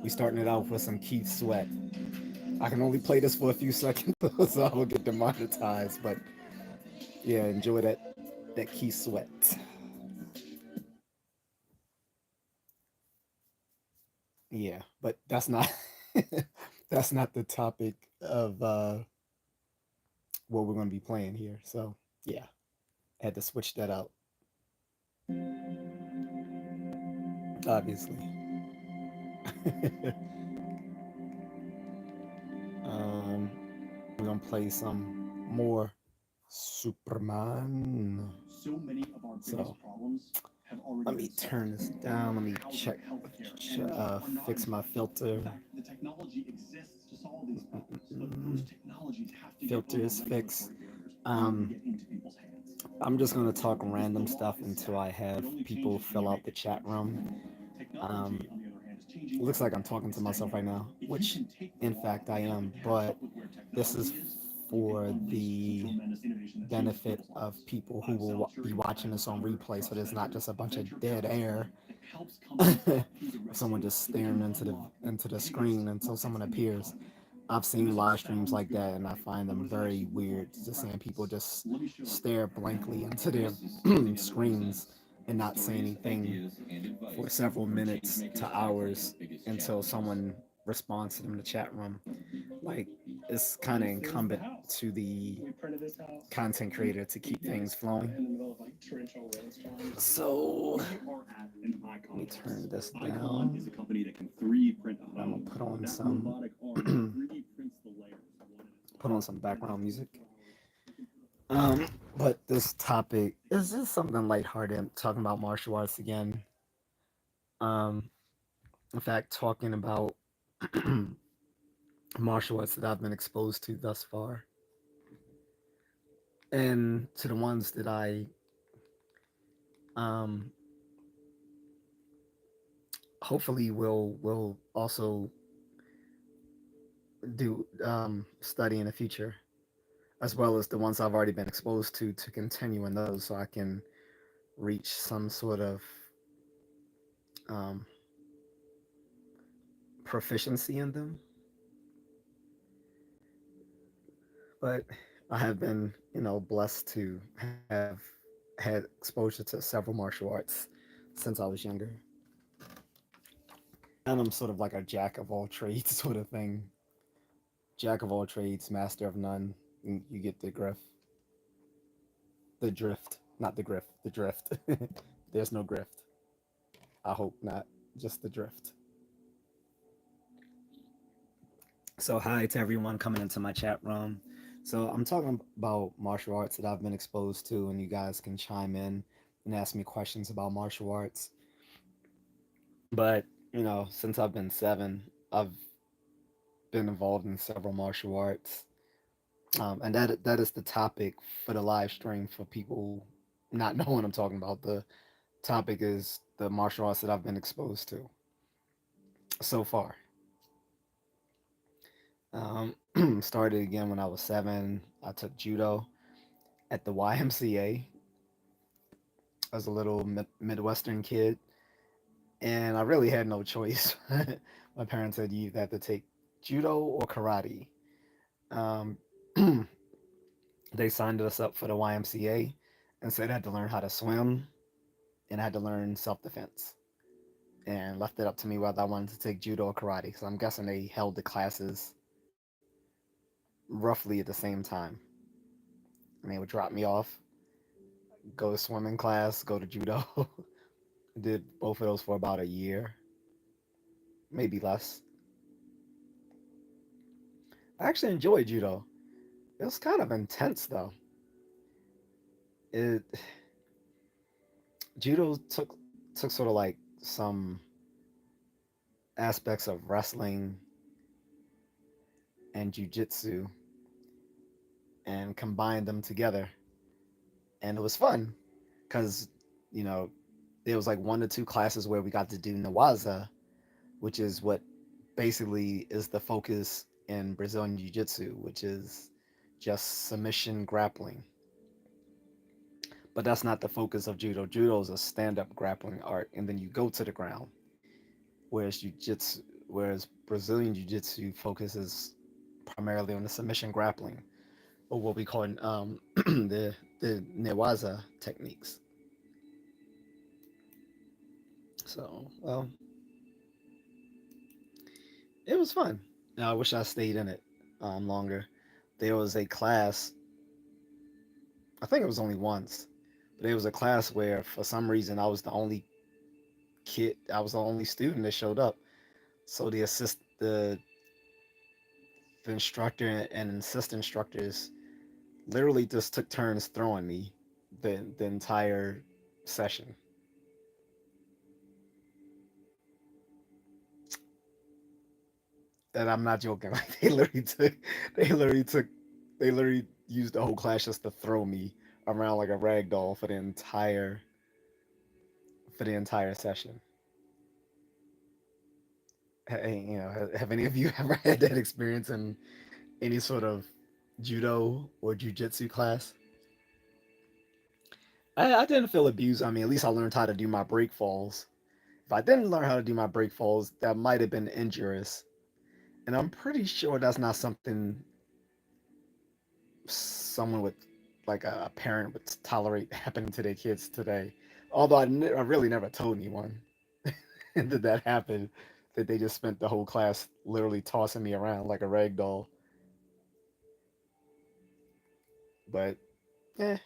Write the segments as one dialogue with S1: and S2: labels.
S1: We starting it out with some Keith Sweat. I can only play this for a few seconds, so I will get demonetized. But yeah, enjoy that Keith Sweat. Yeah, but that's not that's not the topic of what we're going to be playing here. So yeah, I had to switch that out. Obviously. um, we're gonna play some more Superman.
S2: So many of our
S1: So
S2: biggest problems have already
S1: let
S2: been
S1: me
S2: solved.
S1: turn this down. Let me
S2: Health,
S1: check,
S2: healthcare, energy are not
S1: fix my
S2: impossible. In
S1: filter.
S2: fact, the technology exists to solve these problems, but those
S1: Mm-mm-mm.
S2: technologies have to get
S1: Filter
S2: over
S1: is fixed.
S2: regulatory barriers and
S1: Um,
S2: get into people's hands.
S1: I'm just gonna talk
S2: If the
S1: random
S2: law
S1: stuff
S2: is
S1: until
S2: set,
S1: I
S2: it
S1: have
S2: only
S1: people
S2: changes when
S1: fill
S2: you
S1: out
S2: make
S1: the
S2: the
S1: chat
S2: change.
S1: room.
S2: Technology,
S1: Um,
S2: on the other hand, is changing
S1: looks
S2: every
S1: like I'm
S2: day.
S1: talking to
S2: It's
S1: myself right
S2: dynamic.
S1: now,
S2: If you
S1: which
S2: can take the
S1: in
S2: law
S1: fact I
S2: and
S1: am,
S2: catch
S1: but
S2: up with where
S1: this is
S2: technology is, you can
S1: for
S2: unleash some
S1: the
S2: tremendous innovation that changes
S1: benefit
S2: people's
S1: of
S2: lives.
S1: people who
S2: I'm
S1: will
S2: Sal
S1: be
S2: Turi.
S1: watching
S2: I'm the
S1: this on
S2: founder of
S1: replay, so
S2: Trust
S1: there's not
S2: Venture,
S1: just a
S2: a
S1: bunch of
S2: venture
S1: dead
S2: capital
S1: air
S2: firm that helps companies
S1: of
S2: cut through the red
S1: someone
S2: tape
S1: just
S2: so they can
S1: staring
S2: unlock the
S1: into the
S2: biggest
S1: screen until
S2: markets
S1: someone
S2: in the
S1: appears.
S2: economy.
S1: I've
S2: And
S1: seen
S2: this all
S1: live streams
S2: sounds
S1: like
S2: good
S1: that,
S2: on
S1: and I
S2: paper,
S1: find
S2: but
S1: them
S2: what does it
S1: very
S2: actually look
S1: weird.
S2: like in
S1: Just seeing people
S2: practice?
S1: just
S2: Let me show you.
S1: stare blankly into their
S2: This is for the other two
S1: screens
S2: cents.
S1: and not say
S2: Stories,
S1: anything
S2: ideas, and
S1: for
S2: advice
S1: several
S2: from
S1: minutes to
S2: changemakers tackling the
S1: hours
S2: biggest
S1: until
S2: challenges.
S1: someone responds to them in the chat room. Like, it's kind of
S2: This is the
S1: incumbent
S2: house.
S1: to the
S2: We printed this house
S1: content
S2: in
S1: creator to
S2: the
S1: keep things
S2: East
S1: flowing.
S2: in the middle of like torrential rainstorms.
S1: So
S2: We are at an
S1: let me
S2: Icon
S1: turn
S2: house.
S1: this
S2: Icon
S1: down.
S2: is a company that can 3D print a
S1: I'm gonna
S2: home.
S1: put on
S2: That
S1: some
S2: robotic arm 3D prints the layers one at a
S1: put
S2: time.
S1: on some
S2: And then
S1: background
S2: after
S1: music.
S2: 24 hours, you can put up
S1: Um, but this topic is just something lighthearted, talking about martial arts again. Um, in fact, talking about martial arts that I've been exposed to thus far, and to the ones that I um, hopefully will also do study in the future, as well as the ones I've already been exposed to continue in those, so I can reach some sort of um, proficiency in them. But I have been, blessed to have had exposure to several martial arts since I was younger. And I'm sort of like a jack of all trades sort of thing. Jack of all trades, master of none. You get the grift, the drift, not the grift, the drift. There's no grift. I hope not. Just the drift. So hi to everyone coming into my chat room. So I'm talking about martial arts that I've been exposed to, and you guys can chime in and ask me questions about martial arts. But since I've been 7, I've been involved in several martial arts, and that is the topic for the live stream for people not knowing what I'm talking about. The topic is the martial arts that I've been exposed to so far. Started again when I was 7. I took judo at the YMCA as a little Midwestern kid, and I really had no choice. My parents said you either have to take judo or karate. Um, they signed us up for the YMCA and said I had to learn how to swim and I had to learn self defense. And left it up to me whether I wanted to take judo or karate. So I'm guessing they held the classes roughly at the same time. And they would drop me off, go to swimming class, go to judo. Did both of those for about a year, maybe less. I actually enjoyed judo. It was kind of intense though. It judo took sort of like some aspects of wrestling and jujitsu and combined them together, and it was fun because you know there was like 1 to 2 classes where we got to do nawaza, which is what basically is the focus in Brazilian jiu-jitsu, which is just submission grappling. But that's not the focus of judo. Judo is a stand-up grappling art, and then you go to the ground. whereas jiu-jitsu, whereas Brazilian jiu-jitsu focuses primarily on the submission grappling, or what we call the newaza techniques. So, well, it was fun. I wish I stayed in it longer. There was a class, I think it was only once, but it was a class where for some reason I was the only student that showed up. So the instructor and assistant instructors literally just took turns throwing me the entire session. And I'm not joking. Like they literally took, they literally used the whole class just to throw me around like a rag doll for the entire session. Have any of you ever had that experience in any sort of judo or jujitsu class? I didn't feel abused. I mean, at least I learned how to do my break falls. If I didn't learn how to do my break falls, that might have been injurious. And I'm pretty sure that's not something someone would, like a parent would tolerate happening to their kids today. Although I really never told anyone that that happened, that they just spent the whole class literally tossing me around like a rag doll. But eh,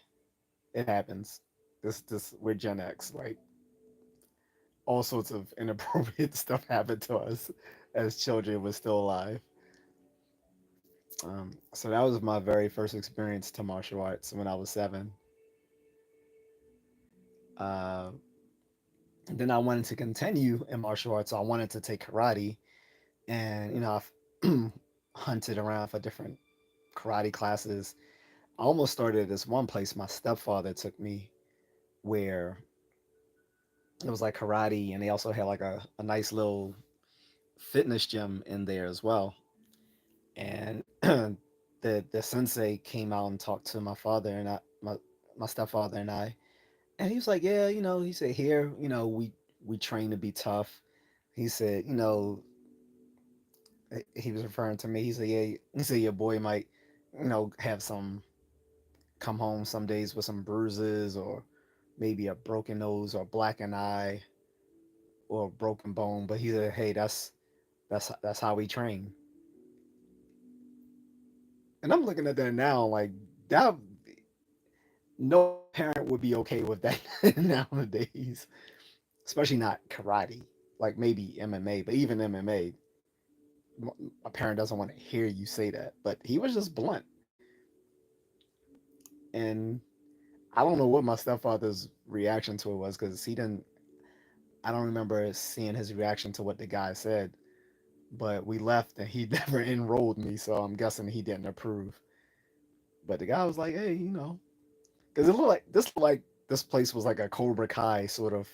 S1: it happens. This we're Gen X. Like all sorts of inappropriate stuff happened to us as children was still alive. So that was my very first experience to martial arts when I was 7. Uh, then I wanted to continue in martial arts. So I wanted to take karate, and I've hunted around for different karate classes. I almost started at this one place my stepfather took me, where it was like karate, and they also had like a nice little fitness gym in there as well. And the sensei came out and talked to my father and my stepfather and I, and he was like, yeah, he said, here, we train to be tough. He said, he was referring to me. He said, yeah, he said your boy might, have some come home some days with some bruises or maybe a broken nose or blackened eye or a broken bone, but he said, hey, that's how we train. And I'm looking at that now like that no parent would be okay with that nowadays, especially not karate. Like maybe MMA, but even MMA, a parent doesn't want to hear you say that. But he was just blunt, and I don't know what my stepfather's reaction to it was because he didn't. I don't remember seeing his reaction to what the guy said. But we left, and he never enrolled me, so I'm guessing he didn't approve. But the guy was like, "Hey, because this place was like a Cobra Kai sort of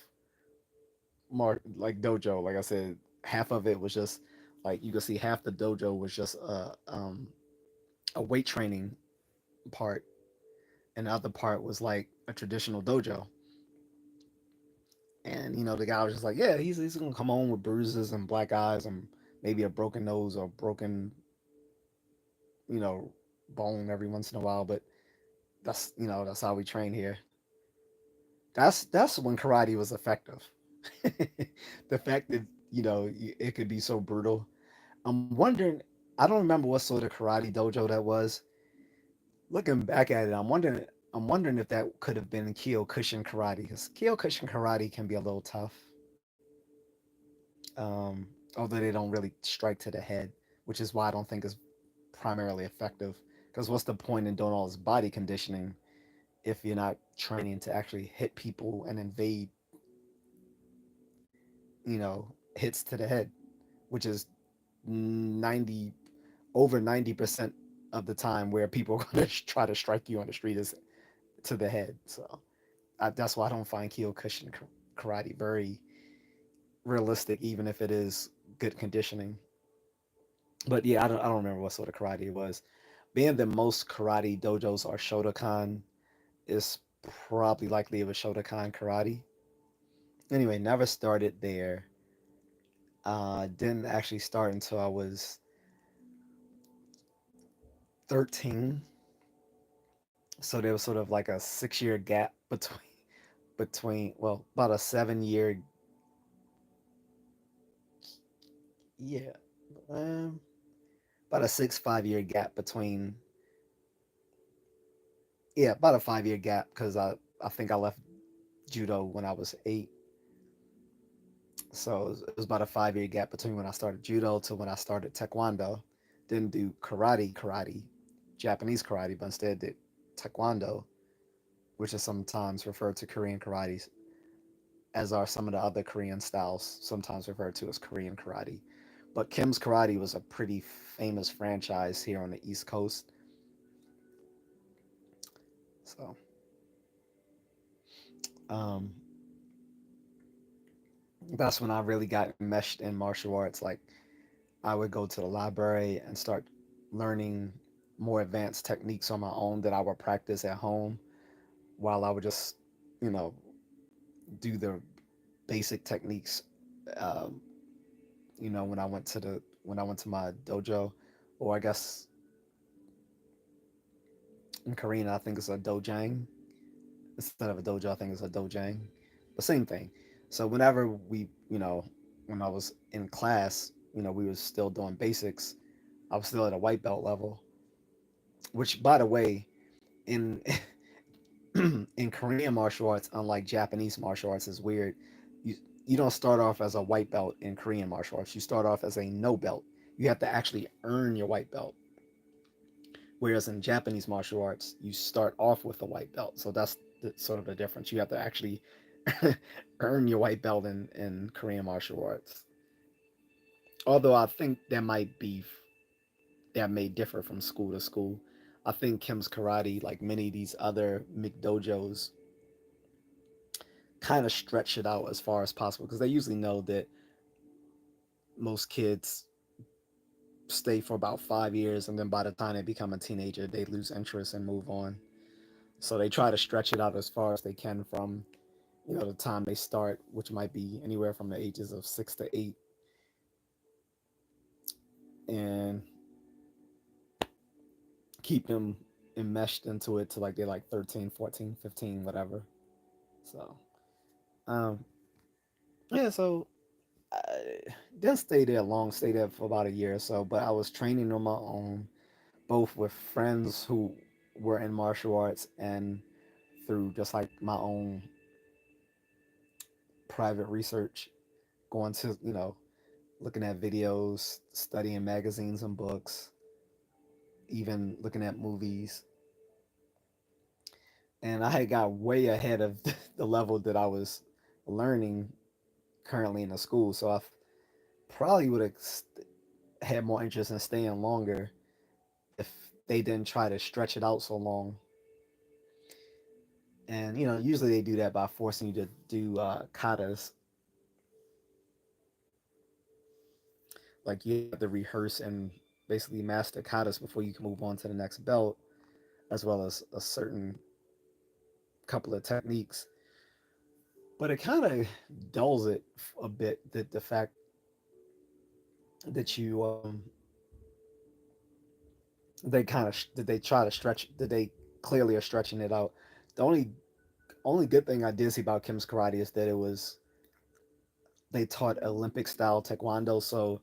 S1: like dojo. Like I said, half of it was just like you could see half the dojo was just a weight training part, and the other part was like a traditional dojo. And the guy was just like, yeah, he's gonna come home with bruises and black eyes and maybe a broken nose or broken you know bone every once in a while, but that's how we train here. That's when karate was effective. The fact that it could be so brutal. I'm wondering. I don't remember what sort of karate dojo that was. Looking back at it, I'm wondering if that could have been Kyokushin karate because Kyokushin karate can be a little tough. Although they don't really strike to the head, which is why I don't think it's primarily effective. Because what's the point in doing all this body conditioning if you're not training to actually hit people and invade, hits to the head, which is 90 over 90% of the time where people are going to try to strike you on the street is to the head. So that's why I don't find Kyokushin karate very realistic, even if it is good conditioning. But yeah, I don't remember what sort of karate it was. Being that most karate dojos are Shotokan, is probably likely it was Shotokan karate. Anyway, never started there. Didn't actually start until I was 13. So there was sort of like a 6 year gap between well, about a 7 year, yeah, um, about a 6 5 year gap between, yeah, about a 5 year gap because I think I left judo when I was 8. So it was about a 5 year gap between when I started judo to when I started taekwondo. Didn't do karate, Japanese karate, but instead did taekwondo, which is sometimes referred to Korean karate, as are some of the other Korean styles, sometimes referred to as Korean karate. But Kim's Karate was a pretty famous franchise here on the East Coast. So um, that's when I really got meshed in martial arts. Like I would go to the library and start learning more advanced techniques on my own that I would practice at home while I would just, you know, do the basic techniques. Um, when I went to my dojo, or I guess in Korean I think it's a dojang instead of a dojo. I think it's a dojang, but same thing. So whenever when I was in class, we were still doing basics. I was still at a white belt level, which, by the way, in in Korean martial arts, unlike Japanese martial arts, is weird. You you don't start off as a white belt in Korean martial arts. You start off as a no belt. You have to actually earn your white belt. Whereas in Japanese martial arts, you start off with a white belt. So that's sort of the difference. You have to actually earn your white belt in Korean martial arts. Although I think that may differ from school to school. I think Kim's Karate, like many of these other McDojos, kind of stretch it out as far as possible because they usually know that most kids stay for about 5 years, and then by the time they become a teenager, they lose interest and move on. So they try to stretch it out as far as they can from the time they start, which might be anywhere from the ages of 6 to 8, and keep them enmeshed into it to like they're like 13, 14, 15, whatever. So um yeah, so I didn't stay there long, stayed there for about a year or so, but I was training on my own, both with friends who were in martial arts and through just like my own private research, going to, looking at videos, studying magazines and books, even looking at movies. And I had got way ahead of the level that I was learning currently in the school. So I probably would have had more interest in staying longer if they didn't try to stretch it out so long. And usually they do that by forcing you to do katas. Like you have to rehearse and basically master katas before you can move on to the next belt, as well as a certain couple of techniques. But it kind of dulls it a bit, that the fact that they try to stretch, that they clearly are stretching it out. The only good thing I did see about Kim's Karate is that it was they taught Olympic style taekwondo, so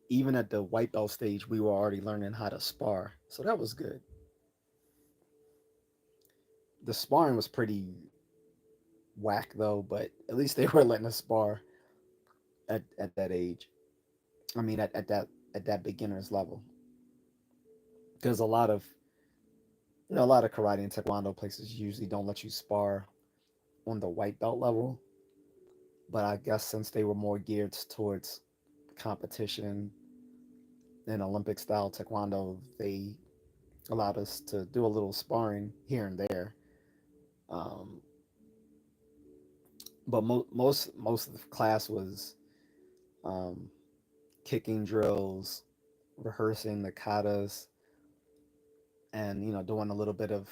S1: even at the white belt stage we were already learning how to spar, so that was good. The sparring was pretty whack though, but at least they were letting us spar at that age. I mean, at that beginner's level, because a lot of karate and taekwondo places usually don't let you spar on the white belt level. But I guess since they were more geared towards competition and Olympic style taekwondo, they allowed us to do a little sparring here and there. Um, but most of the class was um, kicking drills, rehearsing the katas, and doing a little bit of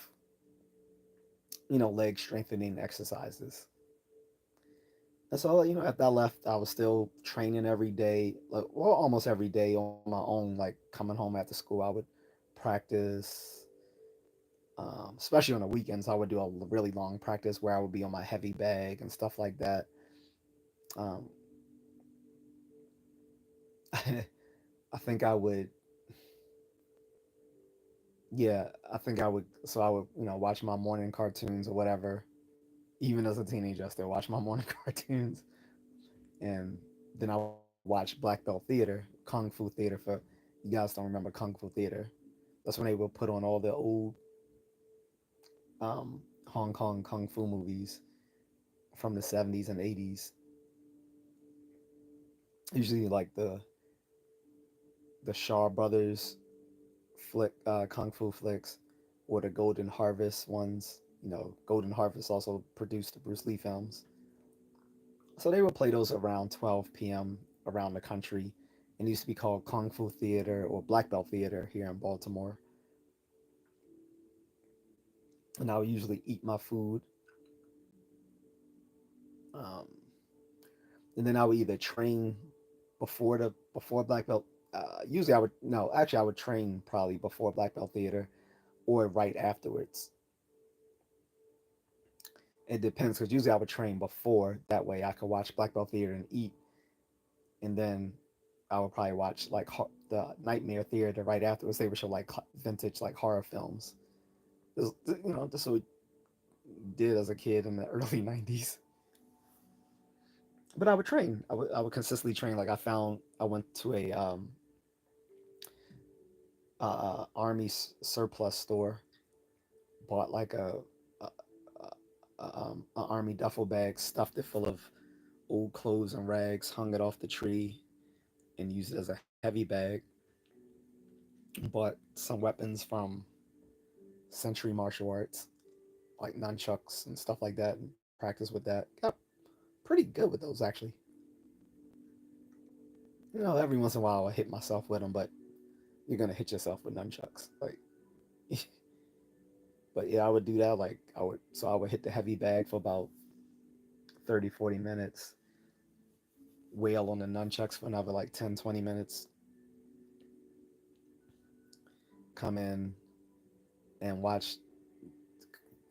S1: leg strengthening exercises. And so, after I left, I was still training every day, like, well, almost every day on my own. Like coming home after school, I would practice. Especially on the weekends, I would do a really long practice where I would be on my heavy bag and stuff like that. Um, I think I would, yeah, I think I would. So I would, watch my morning cartoons or whatever. Even as a teenager, I still watch my morning cartoons, and then I watch Black Belt Theater, Kung Fu Theater. For you guys don't remember Kung Fu Theater, that's when they would put on all the old Hong Kong Kung Fu movies from the 70s and 80s. Usually like the Shaw Brothers Kung Fu flicks, or the Golden Harvest ones. Golden Harvest also produced the Bruce Lee films. So they would play those around 12 p.m. around the country. It used to be called Kung Fu Theater or Black Belt Theater here in Baltimore. And I would usually eat my food. Um, and then I would either train before Black Belt. Usually I would no, actually I would train probably before Black Belt Theater or right afterwards. It depends because usually I would train before. That way I could watch Black Belt Theater and eat, and then I would probably watch like the Nightmare Theater right afterwards. They would show like vintage like horror films. This is what we did as a kid in the early '90s. But I would train. I would consistently train. Like I went to a army surplus store, bought like a, a army duffel bag, stuffed it full of old clothes and rags, hung it off the tree, and used it as a heavy bag. Bought some weapons from Century Martial Arts, like nunchucks and stuff like that, and practice with that. Got pretty good with those actually. Every once in a while I hit myself with them, but you're gonna hit yourself with nunchucks. Like, but yeah, I would do that. Like, I would hit the heavy bag for about 30, 40 minutes, wail on the nunchucks for another like 10, 20 minutes, come in and watch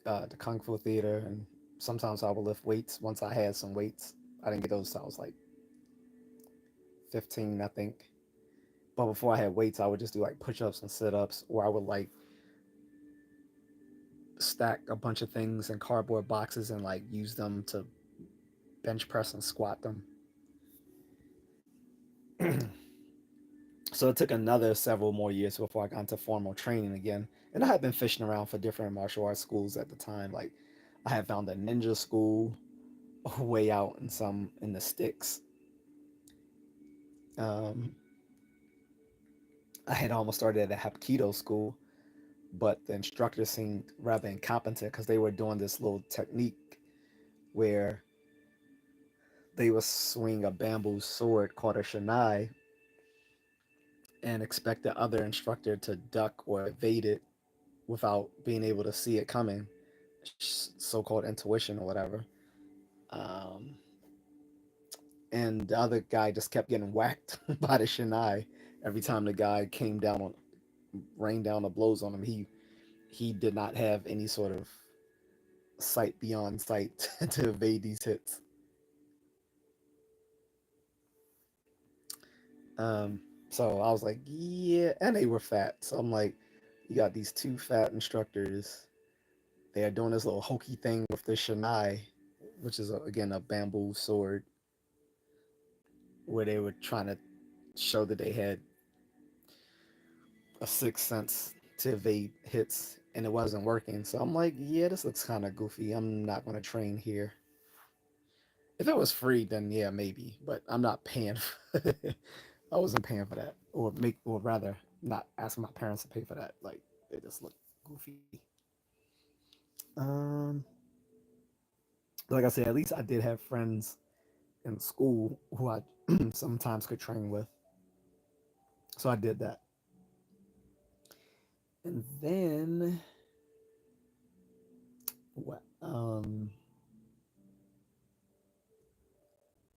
S1: the Kung Fu Theater. And sometimes I would lift weights once I had some weights. I didn't get those till I was like 15, I think. But before I had weights, I would just do like push ups and sit ups, or I would like stack a bunch of things in cardboard boxes and like use them to bench press and squat them. So it took another several more years before I got into formal training again. And I had been fishing around for different martial arts schools at the time. Like I had found a ninja school way out in the sticks. Um, I had almost started at a Hapkido school, but the instructors seemed rather incompetent because they were doing this little technique where they would swing a bamboo sword called a shanai and expect the other instructor to duck or evade it without being able to see it coming, so-called intuition or whatever. Um, and the other guy just kept getting whacked by the shanai every time the guy came down on rained down the blows on him. He did not have any sort of sight beyond sight to evade these hits. Um, so I was like, yeah, and they were fat. So I'm like, you got these two fat instructors. They are doing this little hokey thing with the shanai, which is again a bamboo sword, where they were trying to show that they had a sixth sense to evade hits, and it wasn't working. So I'm like, yeah, this looks kind of goofy. I'm not going to train here. If it was free, then yeah, maybe. But I'm not paying. I wasn't paying for that, or rather, not asking my parents to pay for that. Like they just look goofy. Um, like I said, at least I did have friends in school who I sometimes could train with, so I did that. And then what?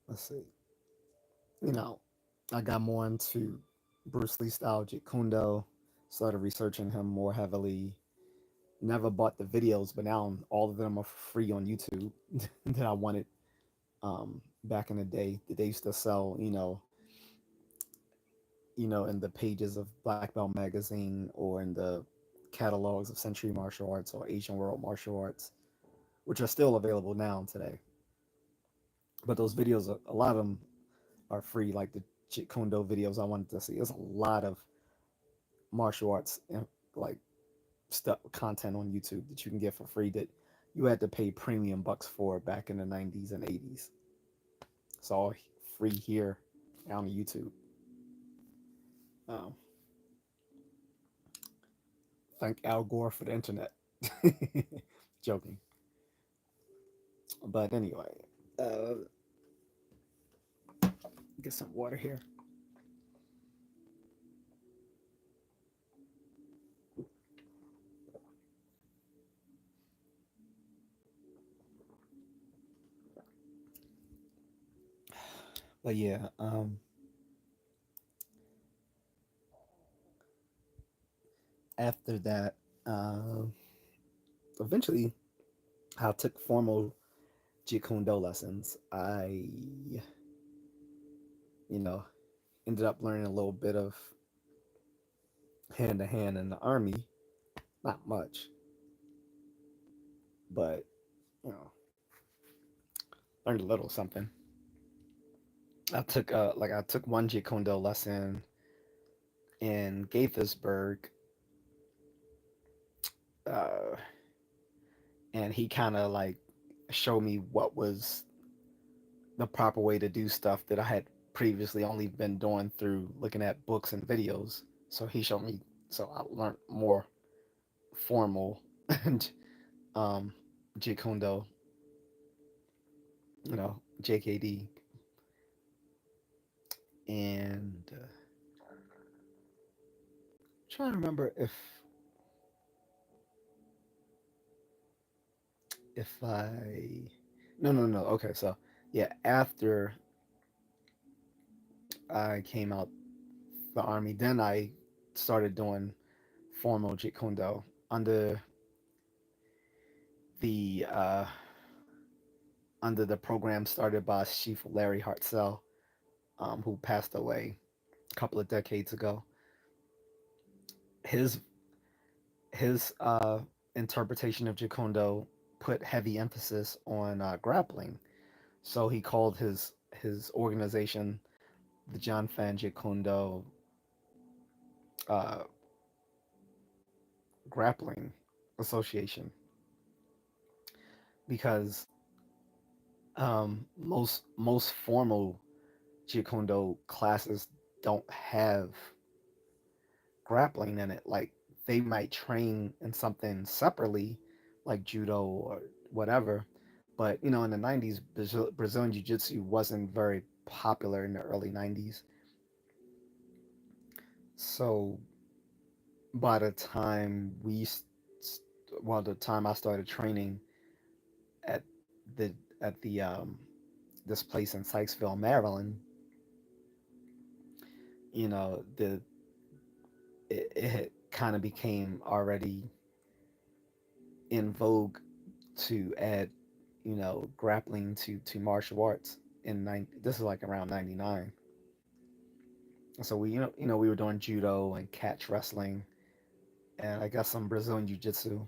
S1: let's see, you know, I got more into Bruce Lee style Jeet Kune Do, started researching him more heavily. Never bought the videos, but now all of them are free on YouTube that I wanted back in the day that they used to sell, in the pages of Black Belt magazine or in the catalogs of Century Martial Arts or Asian World Martial Arts, which are still available now today. But those videos, a lot of them are free, like the Jeet Kune Do videos I wanted to see. There's a lot of martial arts like stuff content on YouTube that you can get for free that you had to pay premium bucks for back in the 90s and 80s. It's all free here on YouTube. Um, thank Al Gore for the internet. Joking, but anyway, uh, get some water here. But yeah, after that, uh, eventually I took formal Jeet Kune Do lessons. I, you know, ended up learning a little bit of hand to hand in the army. Not much, but you know, learned a little something. I took one Jeet Kune Do lesson in Gaithersburg, uh, and he kind of like showed me what was the proper way to do stuff that I had previously only been doing through looking at books and videos. So he showed me, so I learned more formal and Jeet Kune Do, JKD, and trying to remember if I no, okay, so yeah, after I came out the army, then I started doing formal Jeet Kune Do under the uh, under the program started by Chief Larry Hartzell, who passed away a couple of decades ago. His his interpretation of Jeet Kune Do put heavy emphasis on grappling, so he called his organization the John Fan Jeet Kune Do uh, Grappling Association because most formal Jeet Kune Do classes don't have grappling in it. Like they might train in something separately, like judo or whatever. But in the '90s, Brazilian Jiu Jitsu wasn't very popular in the early '90s. So by the time the time I started training at the at the this place in Sykesville, Maryland, the it kind of became already in vogue to add, grappling to martial arts this is like around 99. So we were doing judo and catch wrestling and I guess some Brazilian jiu-jitsu.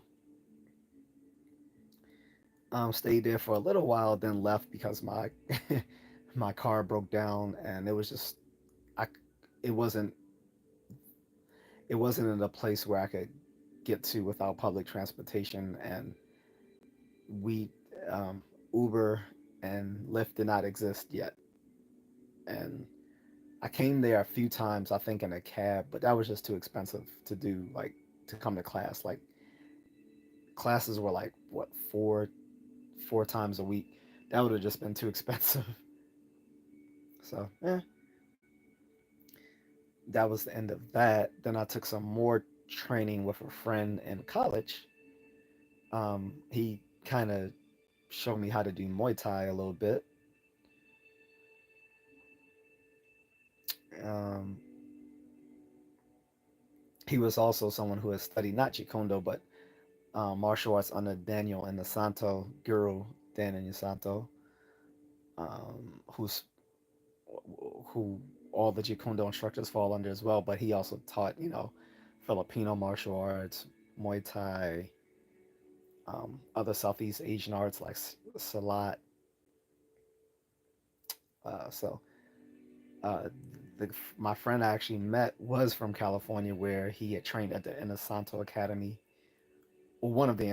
S1: Stayed there for a little while, then left because my my car broke down and it was just I it wasn't it wasn't in a place where I could get to without public transportation, and we Uber and Lyft did not exist yet. And I came there a few times, I think, in a cab, but that was just too expensive to do, like to come to class. Like classes were like what four times a week. That would have just been too expensive. So that was the end of that. Then I took some more training with a friend in college. He kind of showed me how to do Muay Thai a little bit, Um, he was also someone who has studied not Jeet but martial arts under Daniel Inosanto, Guru Dan Inosanto, who's who all the Jeet instructors fall under as well. But he also taught, Filipino martial arts, Muay Thai, other Southeast Asian arts like Salat. So uh, my friend I actually met was from California, where he had trained at the Inosanto Academy, or one of the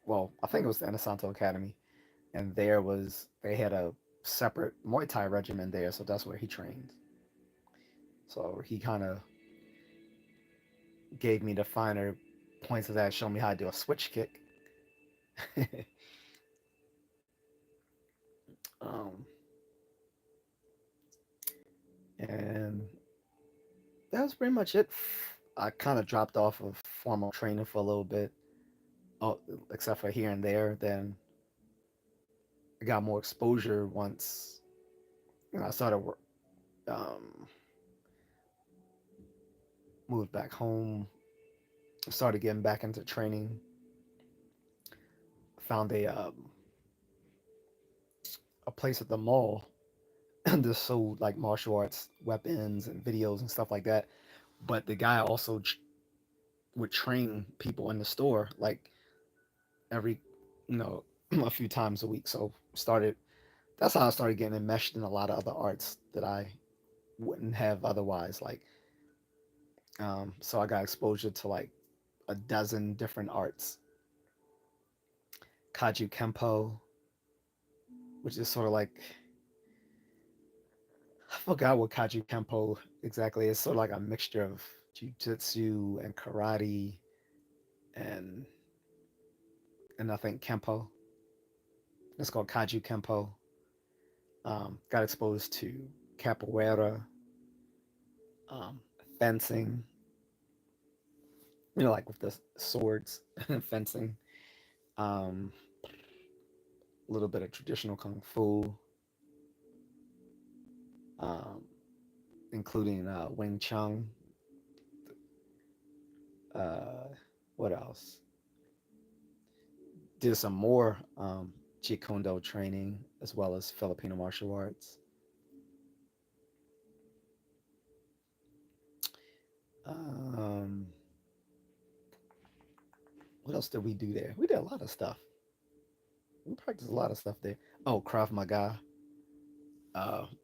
S1: well, I think it was the Inosanto Academy, and they had a separate Muay Thai regimen there, so that's where he trained. So he kind of gave me the finer points of that, showed me how to do a switch kick. um, and that was pretty much it. I kind of dropped off of formal training for a little bit, oh, except for here and there. Then I got more exposure once I started um, moved back home, started getting back into training. Found a place at the mall that sold like martial arts weapons and videos and stuff like that. But the guy also would train people in the store like every you know a few times a week. So started that's how I started getting enmeshed in a lot of other arts that I wouldn't have otherwise. Like so I got exposure to like a dozen different arts. Kaju Kempo, which is sort of like I forgot what Kaju Kempo exactly is. Sort of like a mixture of jujitsu and karate and I think Kempo. It's called Kaju Kempo. Got exposed to capoeira, um, fencing, like with the swords, fencing, um, a little bit of traditional kung fu, um, including Wing Chun. Uh, what else? Did some more Jeet Kune Do training as well as Filipino martial arts. Um, what else did we do there? We did a lot of stuff. We practiced a lot of stuff there. Oh, Krav Maga.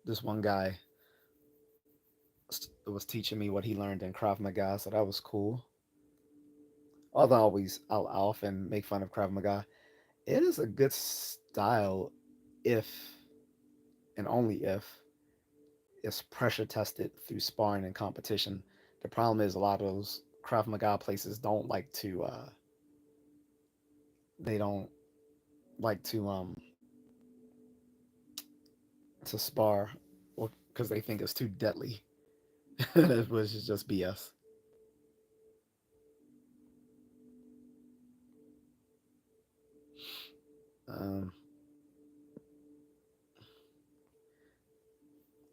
S1: This one guy was teaching me what he learned in Krav Maga, so that was cool. Although I often make fun of Krav Maga, it is a good style if and only if it's pressure tested through sparring and competition. The problem is a lot of those Krav Maga places don't like they don't like to spar or because they think it's too deadly. Which is just BS. Um,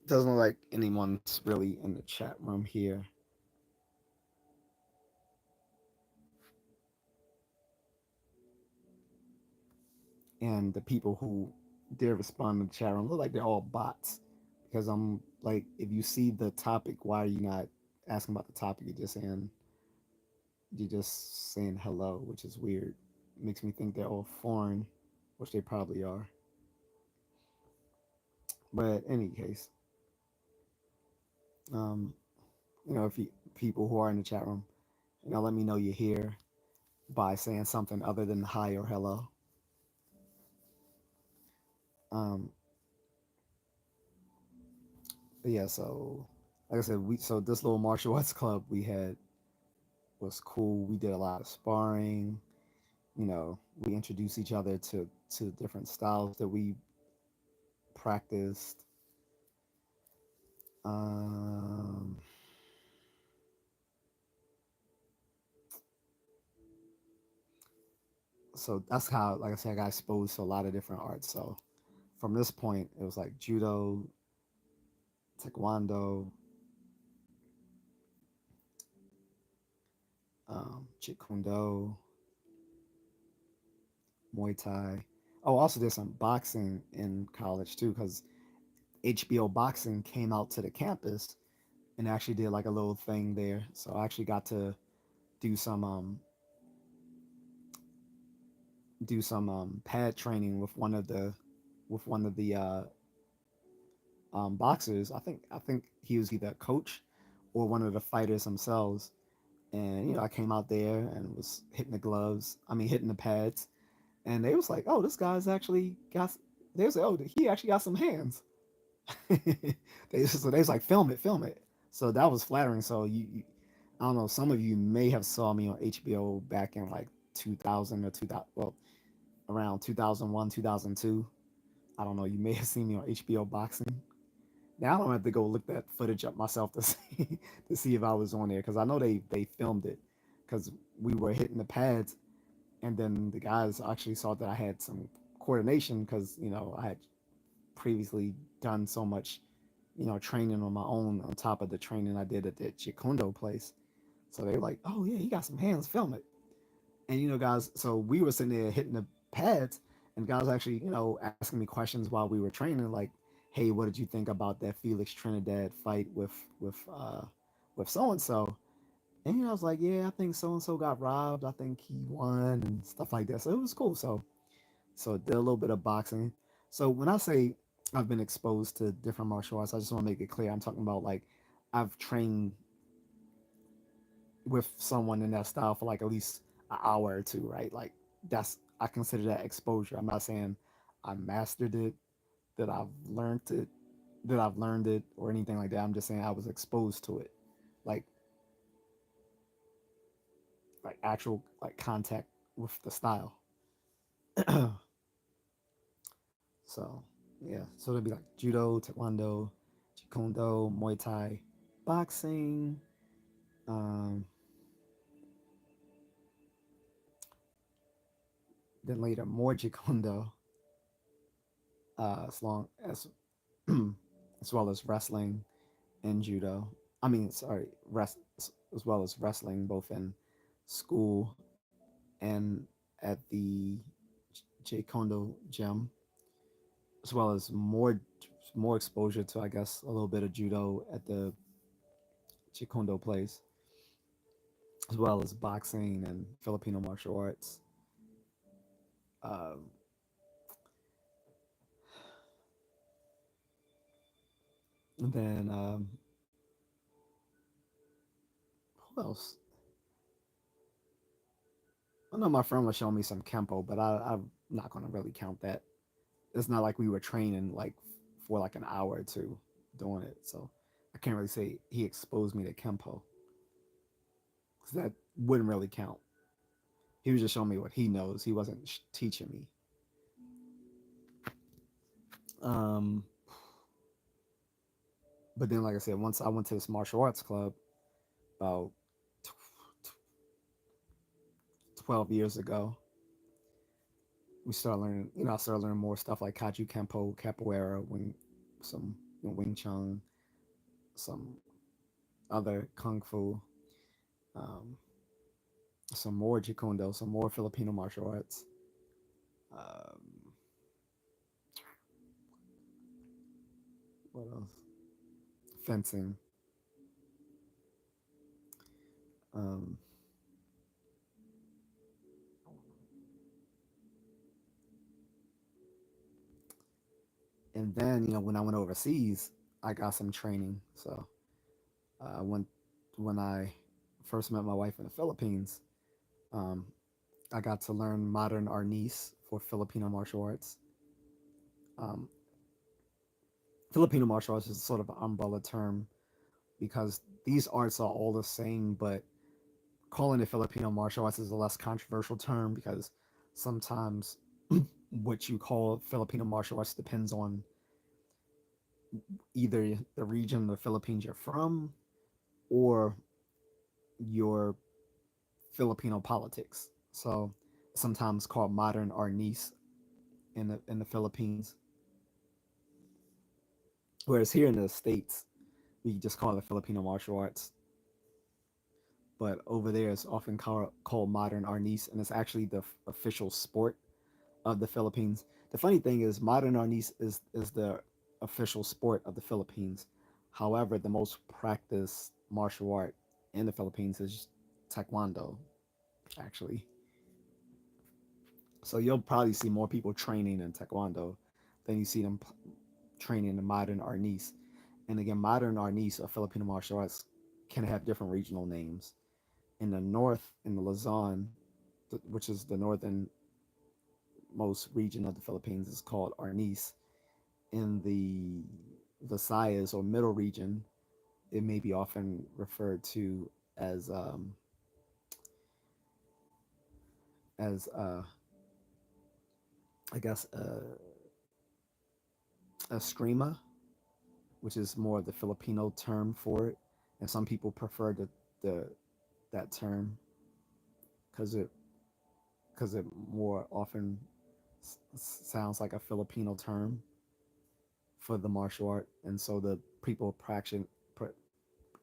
S1: doesn't look like anyone's really in the chat room here. And the people who did respond in the chat room look like they're all bots. Because I'm like, if you see the topic, why are you not asking about the topic? You're just saying hello, which is weird. It makes me think they're all foreign, which they probably are. But in any case, um, if you people who are in the chat room, let me know you're here by saying something other than hi or hello. Um, but yeah, so like I said, so this little martial arts club we had was cool. We did a lot of sparring. We introduced each other to different styles that we practiced. Um, so that's how, like I said, I got exposed to a lot of different arts. So from this point, it was like judo, taekwondo, Jeet Kune Do, Muay Thai. Oh, also did some boxing in college too, because HBO Boxing came out to the campus and actually did like a little thing there. So I actually got to do some um pad training with one of the boxers. I think he was either a coach or one of the fighters themselves. And I came out there and was hitting the gloves. I mean, hitting the pads, and they was like, "Oh, this guy's actually got." They was like, "Oh, he actually got some hands." So they was like, "Film it, film it." So that was flattering. So I don't know. Some of you may have saw me on HBO back in like 2000 or 2000. Well, around 2001, 2002. I don't know. You may have seen me on HBO Boxing. Now I don't have to go look that footage up myself to see to see if I was on there, because I know they filmed it, because we were hitting the pads, and then the guys actually saw that I had some coordination, because I had previously done so much training on my own on top of the training I did at the Chikundo place. So they were like, "Oh yeah, he got some hands, film it." And guys, so we were sitting there hitting the pads, and guys actually asking me questions while we were training, like, "Hey, what did you think about that Felix Trinidad fight with so and so?" And I was like, "Yeah, I think so and so got robbed. I think he won and stuff like that." So it was cool. So did a little bit of boxing. So when I say I've been exposed to different martial arts, I just want to make it clear I'm talking about, like, I've trained with someone in that style for like at least an hour or two, right? Like, that's, I consider that exposure. I'm not saying I mastered it, that I've learned it or anything like that. I'm just saying I was exposed to it, like actual like contact with the style. So yeah, so it'd be like judo, taekwondo, jeet muay thai, boxing, um, then later more jeet as long as as well as wrestling and judo. I mean, sorry, as well as wrestling, both in school and at the J Kondo gym, as well as more exposure to, I guess, a little bit of judo at the J Kondo place, as well as boxing and Filipino martial arts. Um, and then who else? I know my friend was showing me some kempo, but I'm not gonna really count that. It's not like we were training like for like an hour or two doing it, so I can't really say he exposed me to kempo, because that wouldn't really count. He was just showing me what he knows. He wasn't teaching me. Um, but then, like I said, once I went to this martial arts club about 12 years ago, we started learning. I started learning more stuff like Kaju Kempo, Capoeira, some Wing Chun, some other Kung Fu, um, some more Jikundo, some more Filipino martial arts. Um, what else? Fencing. Um, and then when I went overseas, I got some training. So when I first met my wife in the Philippines, um, I got to learn modern arnis for Filipino martial arts. Um, Filipino martial arts is sort of an umbrella term, because these arts are all the same, but calling it Filipino martial arts is a less controversial term, because sometimes what you call Filipino martial arts depends on either the region of the Philippines you're from, or your Filipino politics. So sometimes called modern arnis in the Philippines, whereas here in the states we just call it Filipino martial arts. but over there it's often called modern arnis, and it's actually the official sport of the Philippines. The funny thing is, modern arnis is the official sport of the Philippines. However, the most practiced martial art in the Philippines is taekwondo, actually. So you'll probably see more people training in taekwondo than you see them training in modern arnis. And again, modern arnis or Filipino martial arts can have different regional names. In the north, in the Luzon, which is the northernmost region of the Philippines, is called arnis. In the Visayas or middle region, it may be often referred to as as I guess a screama, which is more of the Filipino term for it, and some people prefer the that term because it more often sounds like a Filipino term for the martial art, and so the people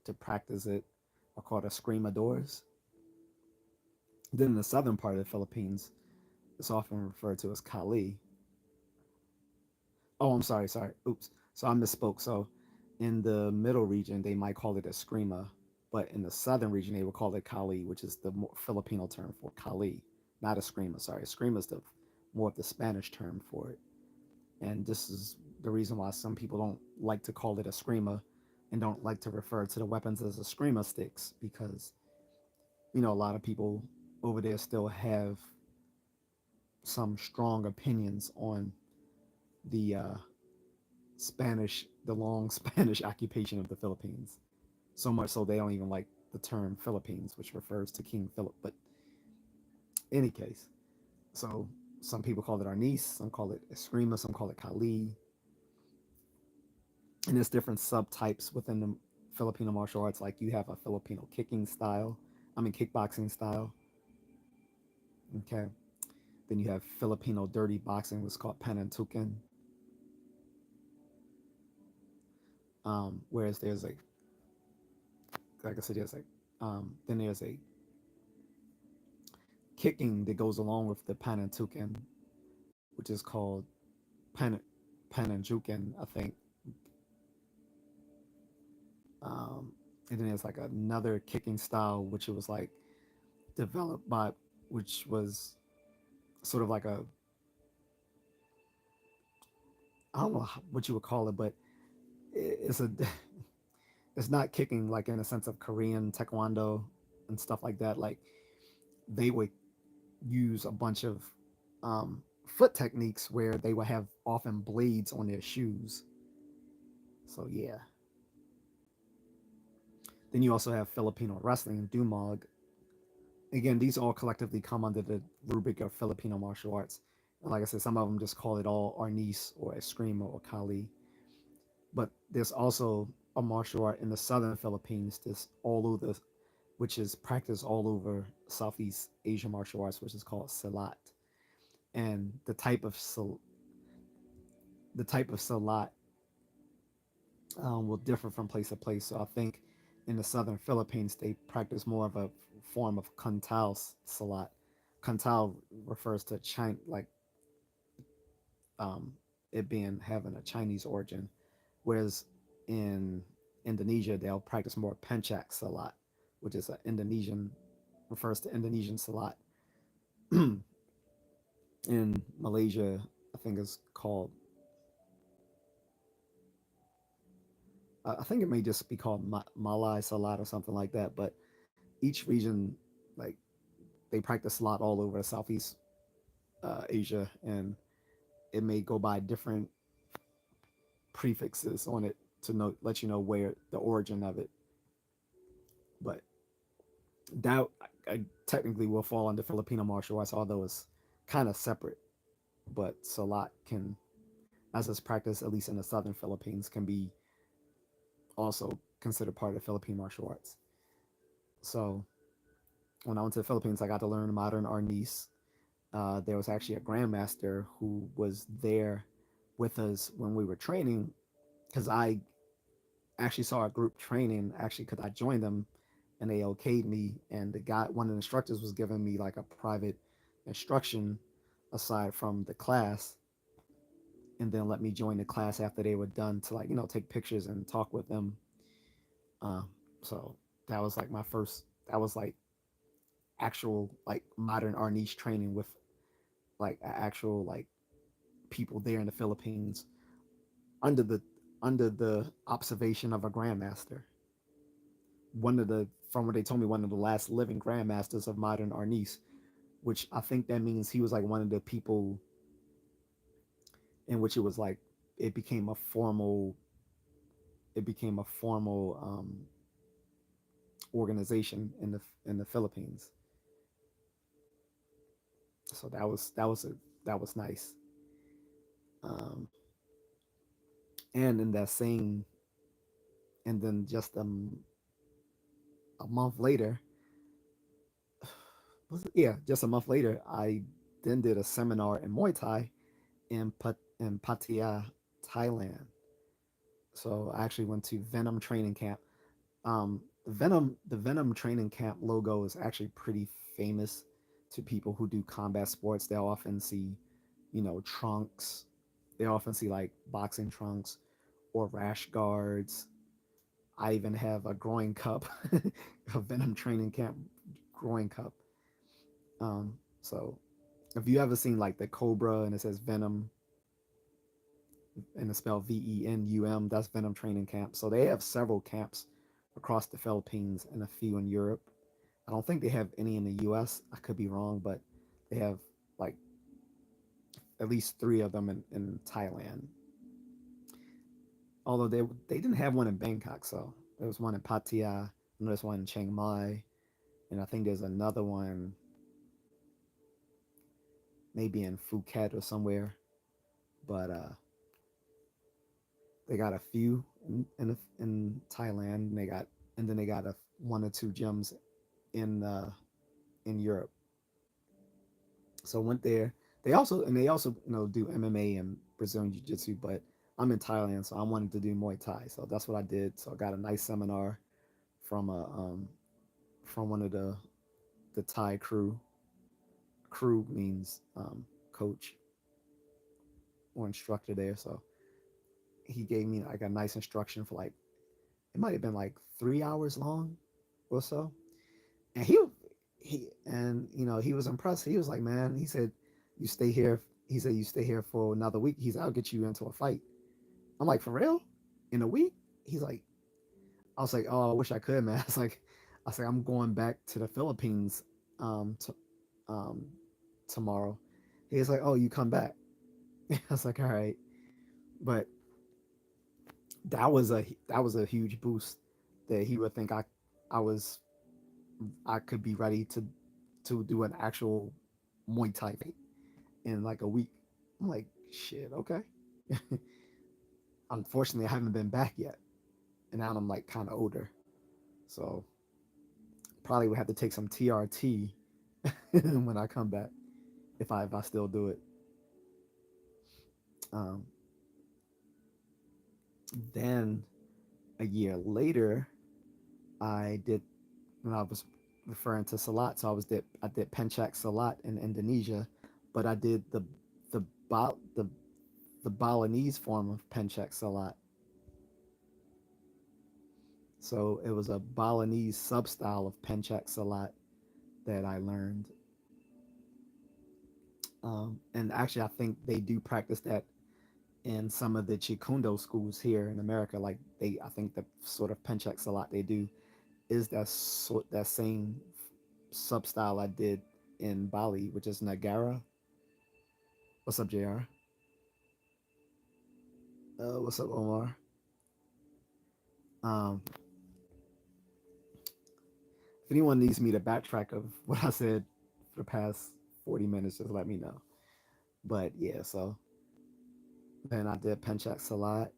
S1: to practice it are called escrimadores. Then in the southern part of the Philippines, it's often referred to as Kali. Oh, I'm sorry. Oops. So I misspoke. So in the middle region, they might call it eskrima, but in the southern region, they would call it Kali, which is the more Filipino term for Kali, not eskrima. Sorry, eskrima is the more of the Spanish term for it. And this is the reason why some people don't like to call it eskrima and don't like to refer to the weapons as eskrima sticks because a lot of people over there still have some strong opinions on the the long Spanish occupation of the Philippines. So much so they don't even like the term Philippines, which refers to King Philip. But any case, so some people call it Arnis, some call it Eskrima, some call it Kali, and there's different subtypes within the Filipino martial arts. Like you have a Filipino kicking style, kickboxing style. Okay, then you have Filipino dirty boxing, what's called panantukan. Whereas there's like I said, then there's a kicking that goes along with the panantukan, which is called pan pananjukan, I think. And then there's like another kicking style, which it was like developed by, which was sort of like a, I don't know what you would call it, but it's a, it's not kicking like in a sense of Korean taekwondo and stuff like that. Like they would use a bunch of foot techniques where they would have often blades on their shoes. So yeah. Then you also have Filipino wrestling, Dumog. Again, these all collectively come under the rubric of Filipino martial arts. And like I said, some of them just call it all Arnis or Eskrima or Kali. But there's also a martial art in the southern Philippines, this all over, which is practiced all over Southeast Asia martial arts, which is called Silat. And the type of Silat will differ from place to place. So I think in the southern Philippines, they practice more of a form of Kantal Salat. Kantal refers to China, like um, it being having a Chinese origin, whereas in Indonesia, they'll practice more Pencak Salat, which is an Indonesian, refers to Indonesian Salat. In Malaysia, I think it's called, I think it may just be called Malay Salat or something like that, but each region, like they practice a lot all over Southeast Asia, and it may go by different prefixes on it to let you know where the origin of it. But that I technically will fall under Filipino martial arts, although it's kind of separate. But Salat can, as it's practiced at least in the southern Philippines, can be also considered part of Philippine martial arts. So when I went to the Philippines, I got to learn modern arnis. There was actually a grandmaster who was there with us when we were training because I actually saw a group training actually because I joined them and they okayed me. And the guy, one of the instructors, was giving me like a private instruction aside from the class, and then let me join the class after they were done to like take pictures and talk with them. So that was like my first. That was like actual like modern art niche training with like actual like people there in the Philippines under the under the observation of a grandmaster. One of the from what they told me, one of the last living grandmasters of modern Arnis, which I think that means he was like one of the people in which it was like it became a formal it became a formal organization in the Philippines. So that was nice. Um, and in that same and then just a month later, yeah, just a month later, I then did a seminar in Muay Thai in Pattaya, Thailand. So I actually went to Venom training camp. The Venom training camp logo is actually pretty famous to people who do combat sports. They'll often see, trunks. They often see like boxing trunks or rash guards. I even have a growing cup, a Venom training camp growing cup. So if you ever seen like the Cobra and it says Venom and it's spelled VENUM, that's Venom training camp. So they have several camps across the Philippines and a few in Europe. I don't think they have any in the US. I could be wrong, but they have like at least three of them in Thailand. Although they didn't have one in Bangkok, so there was one in Pattaya, and there's one in Chiang Mai, and I think there's another one maybe in Phuket or somewhere. But they got a few in Thailand, and then they got a one or two gyms in uh, in Europe. So I went there. They also do MMA and Brazilian Jiu Jitsu, but I'm in Thailand, so I wanted to do Muay Thai. So that's what I did. So I got a nice seminar from a from one of the Thai crew. Crew means coach or instructor there. So he gave me like a nice instruction for like it might have been like 3 hours long or so. And he was impressed. He was like, man, he said, you stay here. He said, you stay here for another week. He's, I'll get you into a fight. I'm like, for real? In a week? He's like, I was like, oh, I wish I could, man. I was like, I'm going back to the Philippines, to, um, tomorrow. He's like, oh, you come back. I was like, all right, but that was a huge boost that he would think I was I could be ready to do an actual Muay Thai fight in like a week. I'm like, shit, okay. Unfortunately, I haven't been back yet, and now I'm like kind of older, so probably would have to take some TRT when I come back if I still do it. Um, then a year later, I did when I was referring to Salat. So I did Pencak Salat in Indonesia, but I did the the the Balinese form of Pencak Salat. So it was a Balinese sub style of Pencak Salat that I learned. And actually, I think they do practice that in some of the Chikundo schools here in America. Like I think the sort of Pencak Salat they do is that same sub style I did in Bali, which is Nagara. What's up, Jr? What's up, Omar? Um, if anyone needs me to backtrack of what I said for the past 40 minutes, just let me know. But yeah, so then I did Pencak Salat.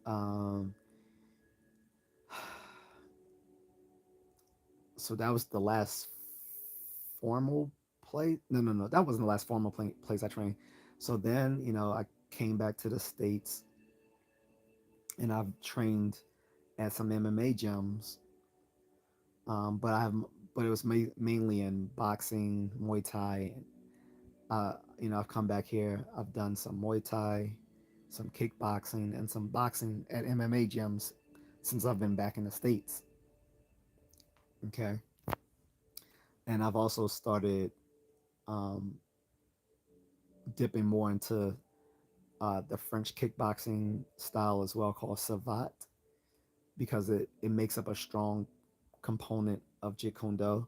S1: Um, so that was the last formal place. No, no, no, that wasn't the last formal place I trained. So then, I came back to the States and I've trained at some MMA gyms. But I have, but it was mainly in boxing, Muay Thai. I've come back here. I've done some Muay Thai, some kickboxing, and some boxing at MMA gyms since I've been back in the States. Okay, and I've also started um, dipping more into the French kickboxing style as well, called Savat, because it makes up a strong component of Jeet Kune Do,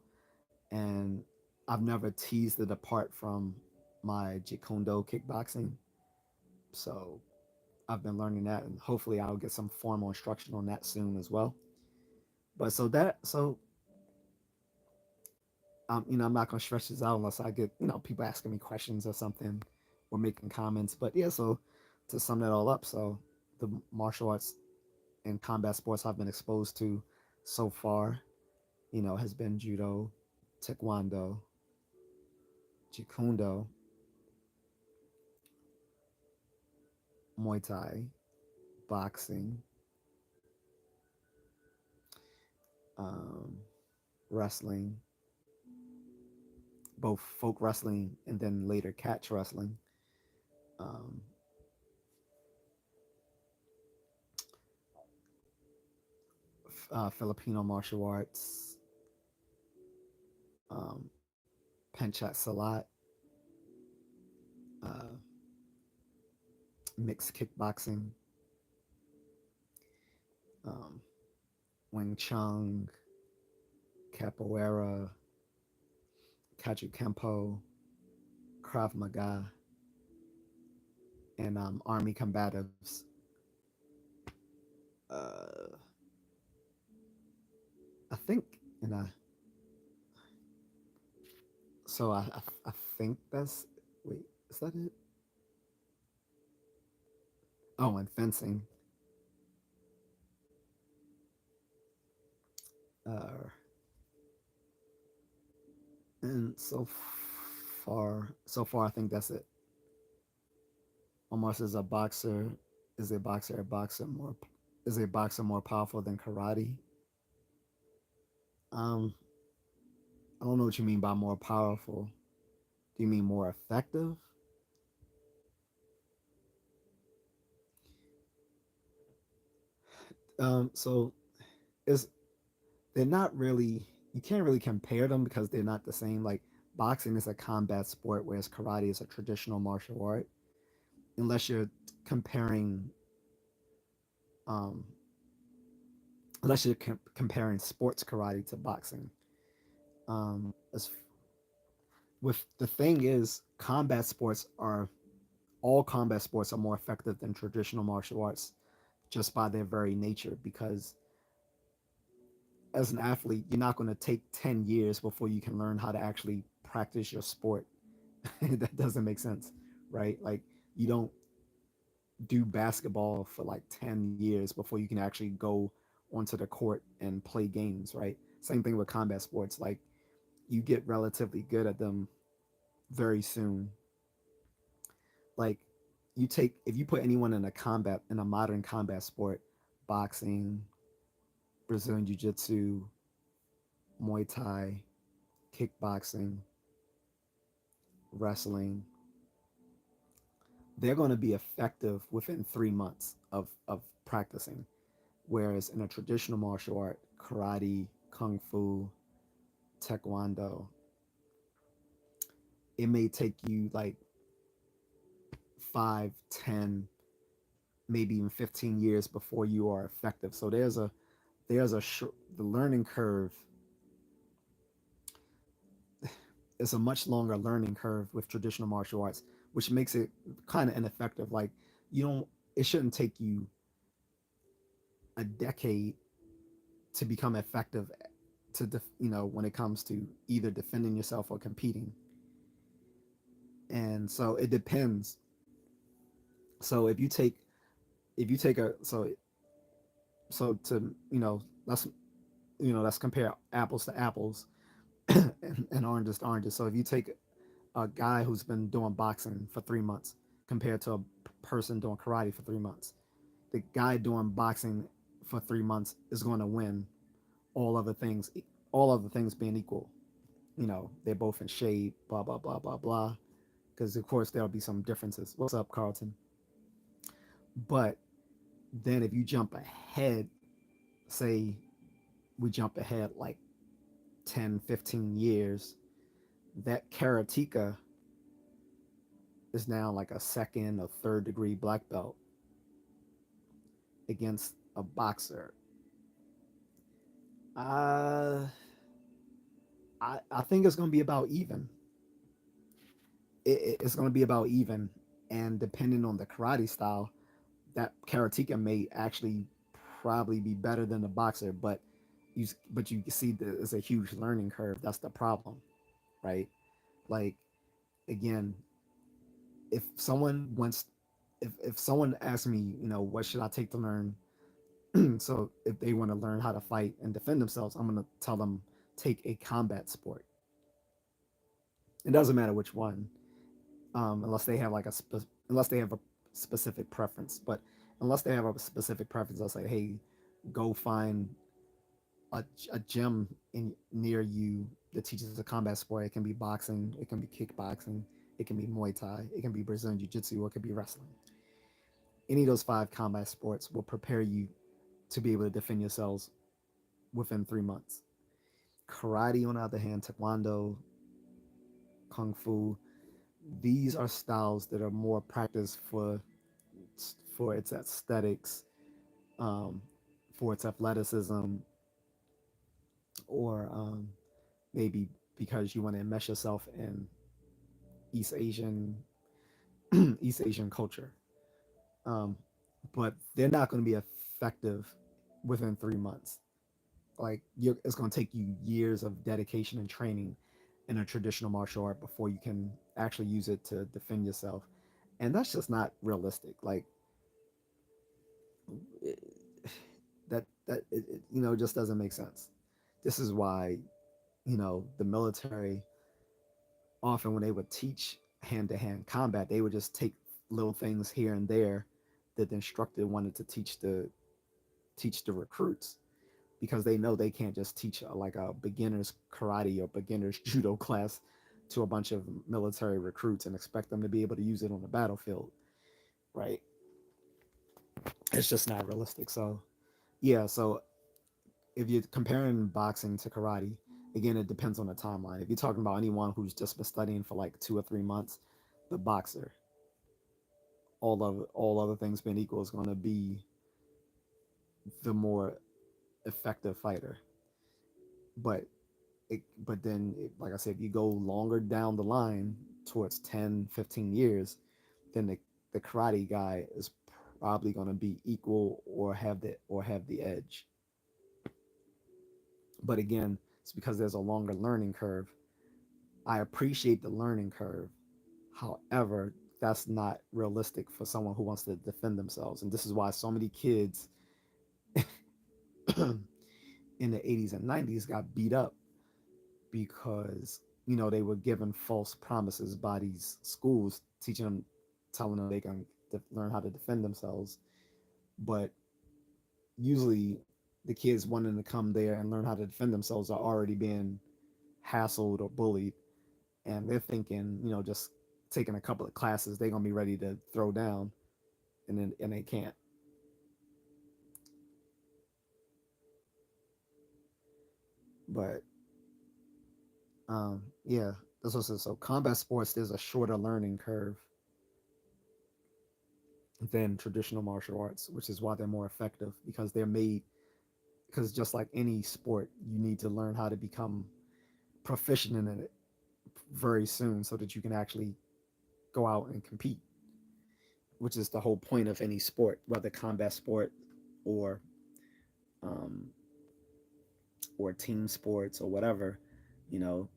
S1: and I've never teased it apart from my Jeet Kune Do kickboxing. So I've been learning that, and hopefully I'll get some formal instruction on that soon as well. But I'm not gonna stretch this out unless I get people asking me questions or something, or making comments. But yeah, so to sum that all up, so the martial arts and combat sports I've been exposed to so far, has been judo, taekwondo, jikundo, muay thai, boxing, um, wrestling, both folk wrestling and then later catch wrestling, um, Filipino martial arts, um, penchat salat, uh, mixed kickboxing, um, Wing Chun, capoeira, Kaju Kempo, Krav Maga, and Army combatives. Uh, I think, and I think that's, wait, is that it? Oh, and fencing. Uh, and so far, I think that's it. Almost as a boxer, is a boxer more powerful than karate? Um, I don't know what you mean by more powerful. Do you mean more effective? So is they're not really, you can't really compare them because they're not the same. Like boxing is a combat sport, whereas karate is a traditional martial art. Unless you're comparing, um, unless you're comparing sports karate to boxing. As with the thing is, all combat sports are more effective than traditional martial arts just by their very nature, because as an athlete you're not going to take 10 years before you can learn how to actually practice your sport. That doesn't make sense, right? Like you don't do basketball for like 10 years before you can actually go onto the court and play games, right? Same thing with combat sports. Like you get relatively good at them very soon. Like if you put anyone in a modern combat sport, boxing, Brazilian jiu-jitsu, Muay Thai, kickboxing, wrestling, they're going to be effective within 3 months of practicing. Whereas in a traditional martial art, karate, kung fu, taekwondo, it may take you like 5, 10, maybe even 15 years before you are effective. So the learning curve is a much longer learning curve with traditional martial arts, which makes it kind of ineffective. Like you don't, it shouldn't take you a decade to become effective when it comes to either defending yourself or competing. And so it depends. So if you take a so to let's compare apples to apples, and oranges to oranges. So if you take a guy who's been doing boxing for 3 months compared to a person doing karate for 3 months, the guy doing boxing for 3 months is going to win all other things, all other things being equal. They're both in shape, blah blah blah blah blah. Because of course there'll be some differences. What's up, Carlton? But then if you jump ahead, say we jump ahead like 10, 15 years, that karateka is now like a second or third degree black belt against a boxer. Uh, I think it's going to be about even. It's going to be about even. And depending on the karate style, that karateka may actually probably be better than the boxer, but you see that it's a huge learning curve. That's the problem, right? Like, again, if someone wants, if someone asks me, what should I take to learn? So if they want to learn how to fight and defend themselves, I'm going to tell them take a combat sport. It doesn't matter which one, unless they have unless they have a specific preference. But unless they have a specific preference, I'll say, hey, go find a gym near you that teaches a combat sport. It can be boxing, it can be kickboxing, it can be Muay Thai, it can be Brazilian Jiu Jitsu, or it could be wrestling. Any of those five combat sports will prepare you to be able to defend yourselves within 3 months. Karate, on the other hand, Taekwondo, Kung Fu, these are styles that are more practiced for its aesthetics, um, for its athleticism, or maybe because you want to immerse yourself in East Asian East Asian culture. Um, but they're not going to be effective within 3 months. It's going to take you years of dedication and training in a traditional martial art before you can actually use it to defend yourself, and that's just not realistic. Like it, that just doesn't make sense. This is why the military often, when they would teach hand-to-hand combat, they would just take little things here and there that the instructor wanted to teach the recruits, because they know they can't just teach like a beginner's karate or beginner's judo class to a bunch of military recruits and expect them to be able to use it on the battlefield, right? It's just not realistic. So yeah, so if you're comparing boxing to karate, again, it depends on the timeline. If you're talking about anyone who's just been studying for like 2 or 3 months, the boxer, all other things being equal, is going to be the more effective fighter. But then, like I said, if you go longer down the line towards 10, 15 years, then the karate guy is probably going to be equal or have the edge. But again, it's because there's a longer learning curve. I appreciate the learning curve. However, that's not realistic for someone who wants to defend themselves. And this is why so many kids in the 80s and 90s got beat up, because they were given false promises by these schools, teaching them, telling them they can learn how to defend themselves. But usually the kids wanting to come there and learn how to defend themselves are already being hassled or bullied, and they're thinking, just taking a couple of classes, they're gonna be ready to throw down, and they can't. But yeah, that's also, so combat sports, there's a shorter learning curve than traditional martial arts, which is why they're more effective, because they're made, because just like any sport, you need to learn how to become proficient in it very soon so that you can actually go out and compete, which is the whole point of any sport, whether combat sport or um, or team sports or whatever. You know,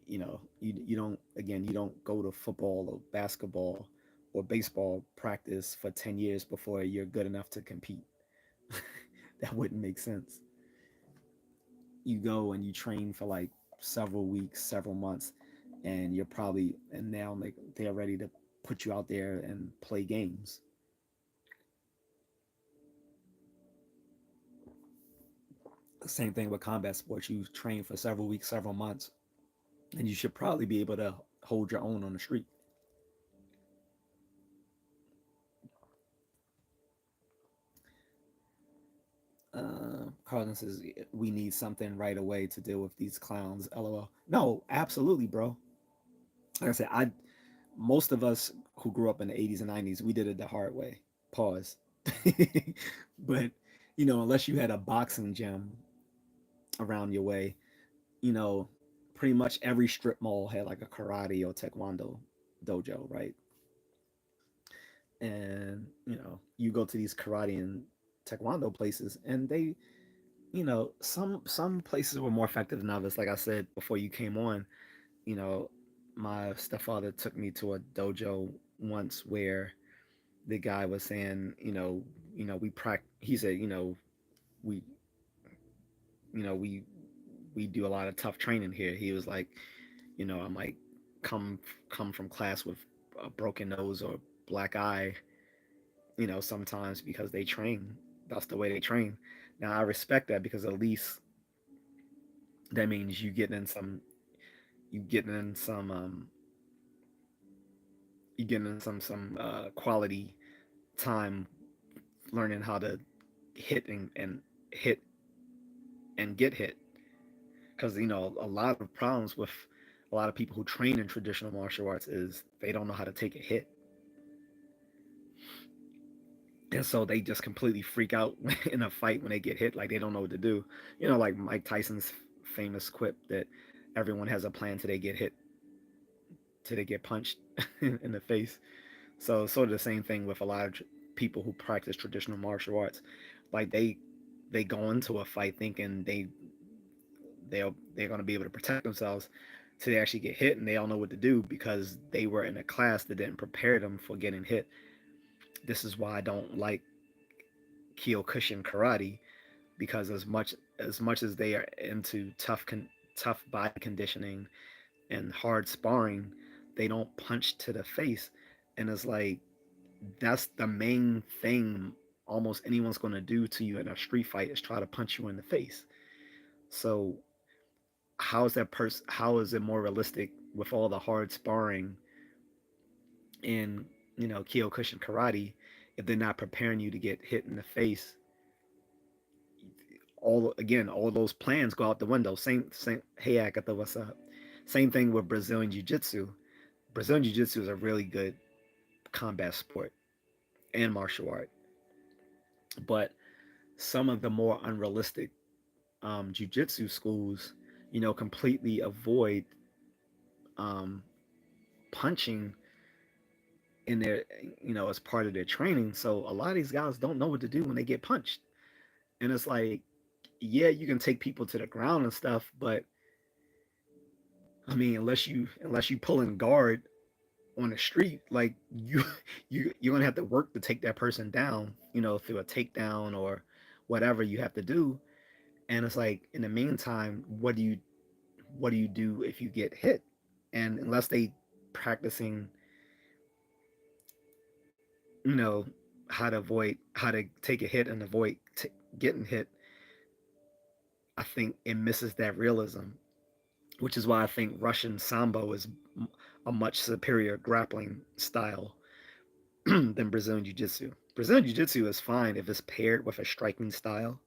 S1: you don't, again, you don't go to football or basketball or baseball practice for 10 years before you're good enough to compete. That wouldn't make sense. You go and you train for like several weeks, several months, and now like they're ready to put you out there and play games.
S3: Same thing with combat sports. You train for several weeks, several months, and you should probably be able to hold your own on the street. Carlin says we need something right away to deal with these clowns. LOL. No, absolutely, bro. Like I said, I most of us who grew up in the 80s and 90s, we did it the hard way. Pause. But unless you had a boxing gym around your way, you know, pretty much every strip mall had like a karate or taekwondo dojo, right? And you go to these karate and taekwondo places, and they, some places were more effective than others. Like I said before you came on, you know, my stepfather took me to a dojo once where the guy was saying, he said, we, we do a lot of tough training here. He was like, I might come come from class with a broken nose or black eye, sometimes because they train. That's the way they train. Now I respect that because at least that means you getting in some you getting in some quality time learning how to hit and hit and get hit, because a lot of problems with a lot of people who train in traditional martial arts is they don't know how to take a hit, and so they just completely freak out in a fight when they get hit, like they don't know what to do. Like Mike Tyson's famous quip that everyone has a plan till they get hit, till they get punched in the face. So sort of the same thing with a lot of people who practice traditional martial arts. Like they go into a fight thinking they're going to be able to protect themselves, so they actually get hit and they don't know what to do because they were in a class that didn't prepare them for getting hit. This is why I don't like Kyokushin karate, because as much as they are into tough body conditioning and hard sparring, they don't punch to the face. And it's like that's the main thing almost anyone's going to do to you in a street fight is try to punch you in the face. So how is it more realistic with all the hard sparring in Kyokushin karate if they're not preparing you to get hit in the face? All those plans go out the window. Same. Hey Agatha, what's up? Same thing with Brazilian jiu-jitsu. Brazilian jiu-jitsu is a really good combat sport and martial art, but some of the more unrealistic jiu-jitsu schools completely avoid um, punching in their as part of their training. So a lot of these guys don't know what to do when they get punched, and it's like, yeah, you can take people to the ground and stuff, but I mean, unless you pull in guard on the street, like you're gonna have to work to take that person down, through a takedown or whatever you have to do. And it's like in the meantime, what do you do if you get hit? And unless they practicing, you know, how to take a hit and avoid getting hit, I think it misses that realism, which is why I think Russian Sambo is a much superior grappling style than Brazilian Jiu Jitsu. Brazilian Jiu Jitsu is fine if it's paired with a striking style,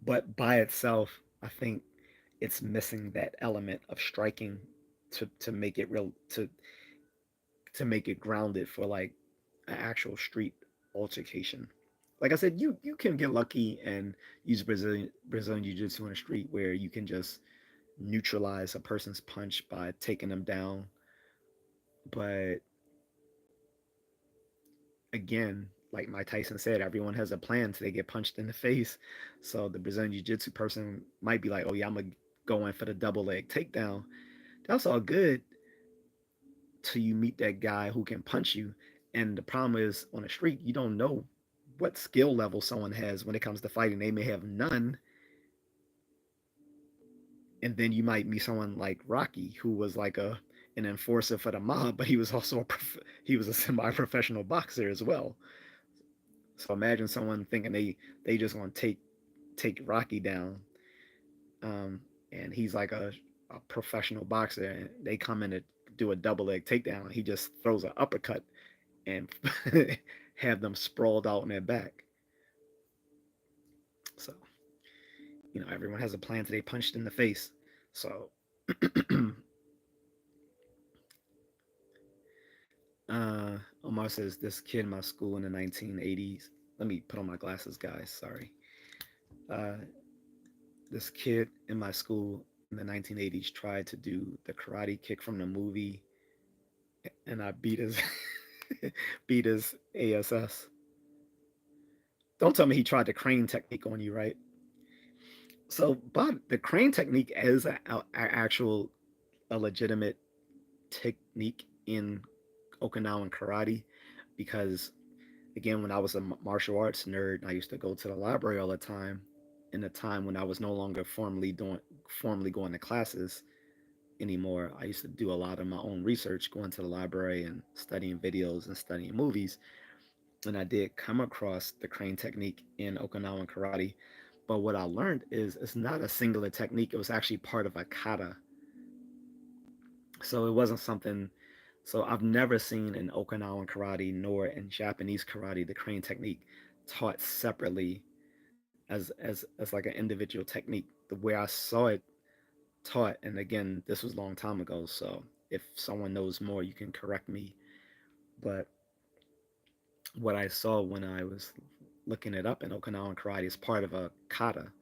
S3: but by itself, I think it's missing that element of striking to make it real to make it grounded for like an actual street altercation. Like I said, you can get lucky and use Brazilian Jiu Jitsu in the street where you can just neutralize a person's punch by taking them down. But again, like Mike Tyson said, everyone has a plan till they get punched in the face. So the Brazilian Jiu Jitsu person might be like, oh yeah, I'm gonna go in for the double leg takedown. That's all good till you meet that guy who can punch you. And the problem is on the street, you don't know what skill level someone has when it comes to fighting. They may have none, and then you might meet someone like Rocky, who was like an enforcer for the mob, but he was also he was a semi-professional boxer as well. So imagine someone thinking they just want to take Rocky down. um, and he's like a professional boxer, and they come in to do a double leg takedown. He just throws an uppercut and have them sprawled out on their back. So everyone has a plan till they punched in the face. So Omar says this kid in my school in the 1980s. Let me put on my glasses, guys. Sorry. Uh, this kid in my school in the 1980s tried to do the karate kick from the movie, and I beat his beat his ASS. Don't tell me he tried the crane technique on you, right? So, but the crane technique is actual a legitimate technique in Okinawan karate because again, when I was a martial arts nerd, I used to go to the library all the time. In the time when I was no longer formally going to classes anymore, I used to do a lot of my own research, going to the library and studying videos and studying movies. And I did come across the crane technique in Okinawan karate. But what I learned is it's not a singular technique. It was actually part of a kata. So it wasn't something. So I've never seen in Okinawan karate nor in Japanese karate the crane technique taught separately as like an individual technique. The way I saw it taught, and again, this was a long time ago. So if someone knows more, you can correct me. But what I saw when I was looking it up in Okinawan karate is part of a kata.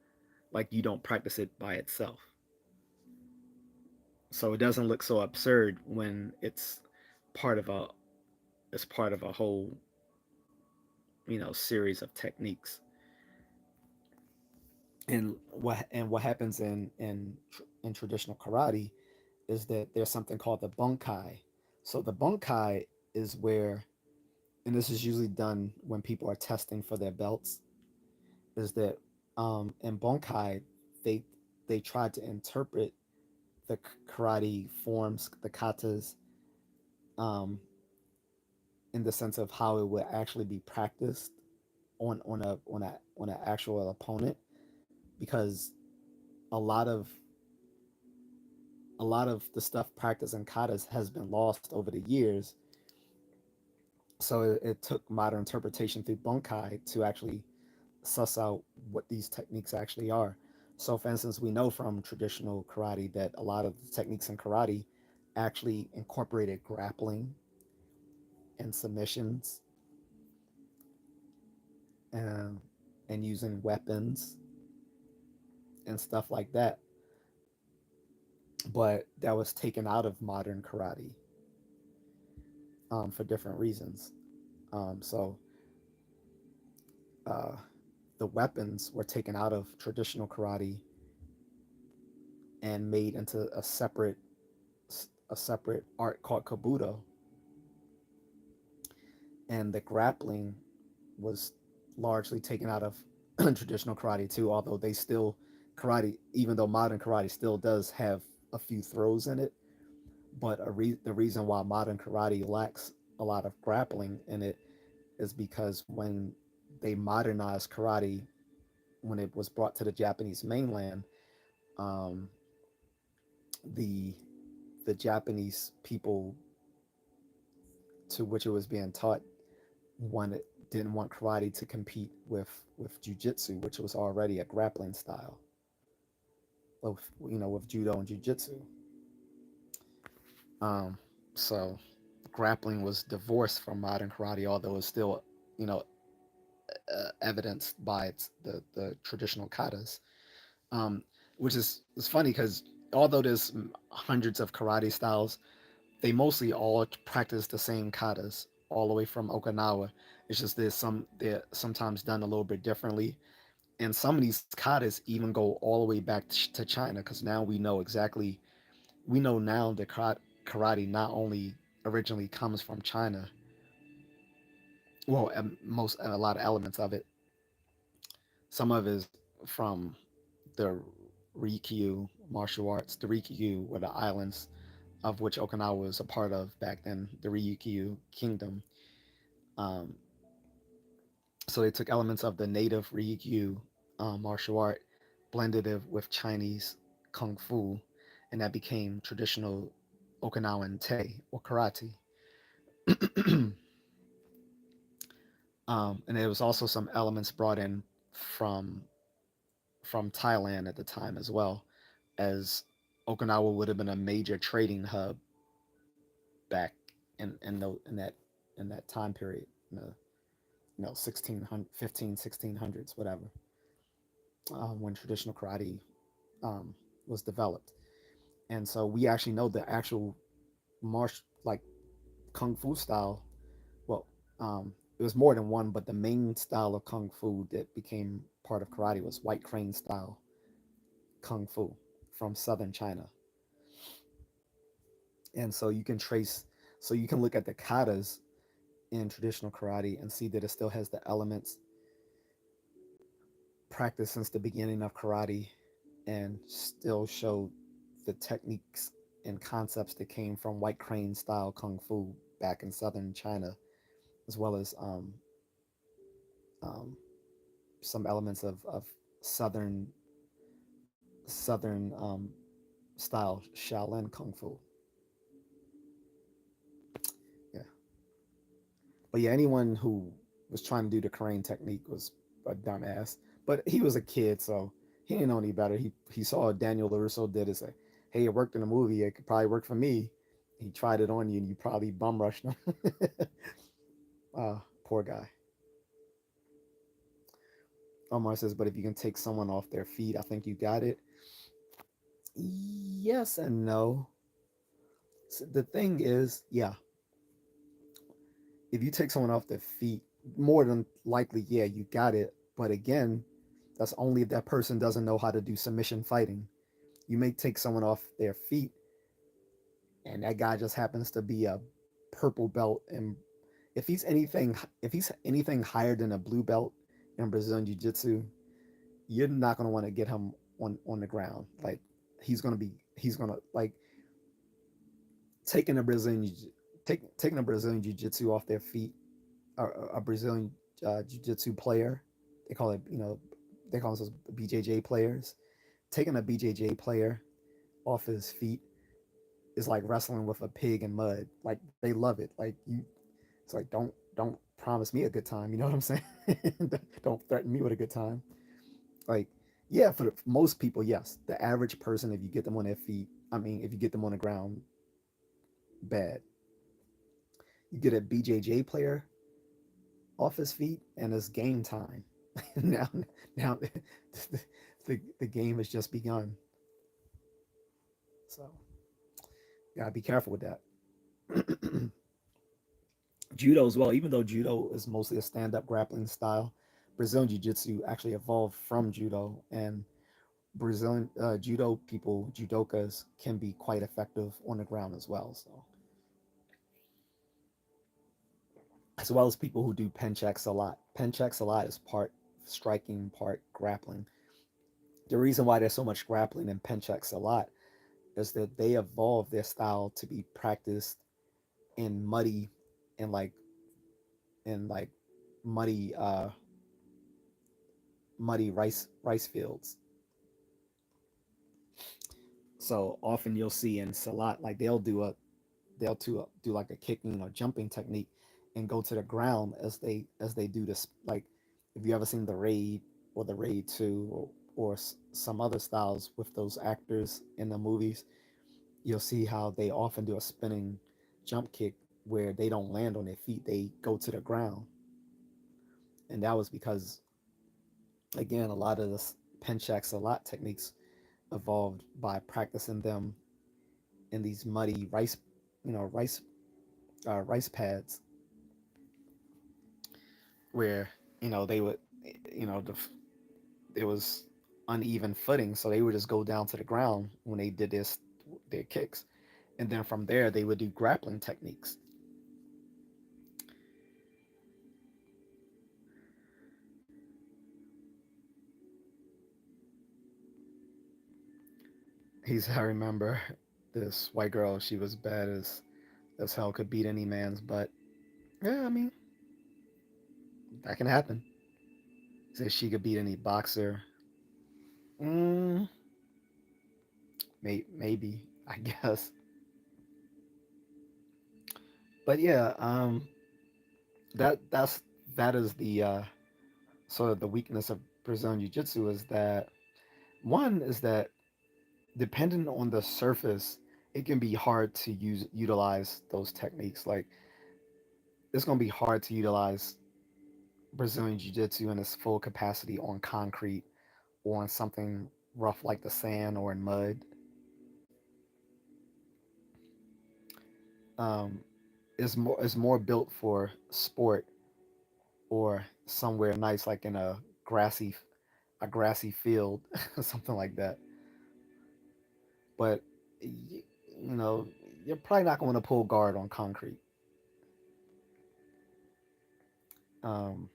S3: Like you don't practice it by itself. So it doesn't look so absurd when part of a part of a whole series of techniques.
S1: And what happens in traditional karate is that there's something called the bunkai. So the bunkai is where, and this is usually done when people are testing for their belts, is that in bunkai they they try to interpret the karate forms, the katas, um, in the sense of how it would actually be practiced on an actual opponent, because a lot of a lot of the stuff practiced in katas has been lost over the years. So it took modern interpretation through bunkai to actually suss out what these techniques actually are. So, for instance, we know from traditional karate that a lot of the techniques in karate actually incorporated grappling and submissions, and, and using weapons and stuff like that. But that was taken out of modern karate, for different reasons. So uh, the weapons were taken out of traditional karate and made into a separate art called kabuto, and the grappling was largely taken out of traditional karate too. Although they still karate, even though modern karate still does have a few throws in it, but the reason why modern karate lacks a lot of grappling in it is because when they modernized karate, when it was brought to the Japanese mainland, um, the the Japanese people to which it was being taught wanted didn't want karate to compete with jujitsu, which was already a grappling style, with judo and jujitsu. Um, so grappling was divorced from modern karate, although it's still you know evidenced by the traditional katas. Um, which is funny because although there's hundreds of karate styles, they mostly all practice the same katas all the way from Okinawa. It's just they're sometimes done a little bit differently, and some of these katas even go all the way back to China, because now we know now that karate not only originally comes from China, well, most a lot of elements of it. Some of it is from the Ryukyu martial arts. The Ryukyu were the islands of which Okinawa was a part of back then, the Ryukyu kingdom. Um, so they took elements of the native Ryukyu martial art blended it with Chinese kung fu, and that became traditional Okinawan Te or karate. And there was also some elements brought in from from Thailand at the time as well, as Okinawa would have been a major trading hub back in that time period, in the 1600, 15, 1600s, whatever, when traditional karate um, was developed. And so we actually know the actual like kung fu style. Well, it was more than one, but the main style of kung fu that became part of karate was white crane style kung fu from southern China. And so you can trace, so you can look at the katas in traditional karate and see that it still has the elements practiced since the beginning of karate, and still show the techniques and concepts that came from white crane style kung fu back in southern China, as well as um, some elements of southern style Shaolin kung fu. Yeah, but yeah, anyone who was trying to do the Korean technique was a dumbass. But he was a kid, so he didn't know any better. He saw Daniel LaRusso did it, say, "Hey, it worked in the movie. It could probably work for me." He tried it on you, and you probably bum rushed him. Poor guy. Omar says, "But if you can take someone off their feet, I think you got it." Yes and no. So the thing is, yeah, if you take someone off their feet, more than likely, yeah, you got it. But again, that's only if that person doesn't know how to do submission fighting. You may take someone off their feet, and that guy just happens to be a purple belt. And if he's anything higher than a blue belt in Brazilian Jiu Jitsu, you're not gonna want to get him on the ground. Like he's gonna like taking a Brazilian taking a Brazilian Jiu Jitsu off their feet, or a Brazilian Jiu Jitsu player. They call it, they call themselves BJJ players. Taking a BJJ player off his feet is like wrestling with a pig in mud. Like they love it. Like it's like don't promise me a good time. You know what I'm saying? Don't threaten me with a good time. Like yeah, for most people, yes. The average person, if you get them on their feet, I mean, if you get them on the ground, bad. You get a BJJ player off his feet, and it's game time. now, now, the game has just begun. So, gotta be careful with that. Judo as well, even though judo is mostly a stand-up grappling style, Brazilian jiu-jitsu actually evolved from judo, and Brazilian judo people, judokas, can be quite effective on the ground as well. So, as well as people who do penchaks a lot. Penchaks a lot is part striking, part grappling. The reason why there's so much grappling in penchaks a lot is that they evolved their style to be practiced in muddy and like muddy muddy rice fields. So often you'll see in Salat, like do like a kicking or jumping technique and go to the ground as they do this. Like if you ever seen the Raid or the Raid 2, or some other styles with those actors in the movies, you'll see how they often do a spinning jump kick where they don't land on their feet, they go to the ground. And that was because, again, a lot of the penchak salat techniques evolved by practicing them in these muddy rice, rice rice pads, where they would, you know, the, it was uneven footing, so they would just go down to the ground when they did their kicks, and then from there they would do grappling techniques. I remember this white girl. She was bad as hell. Could beat any man's butt. Yeah, I mean that can happen. Says she could beat any boxer. Mm, maybe I guess, but yeah, that's that is the sort of the weakness of Brazilian Jiu Jitsu is that one is that depending on the surface, it can be hard to utilize those techniques. Like it's gonna be hard to utilize Brazilian Jiu Jitsu in its full capacity on concrete or on something rough like the sand or in mud. Um, it's more built for sport or somewhere nice like in a grassy field, something like that. But you know, you're probably not going to pull guard on concrete. Um,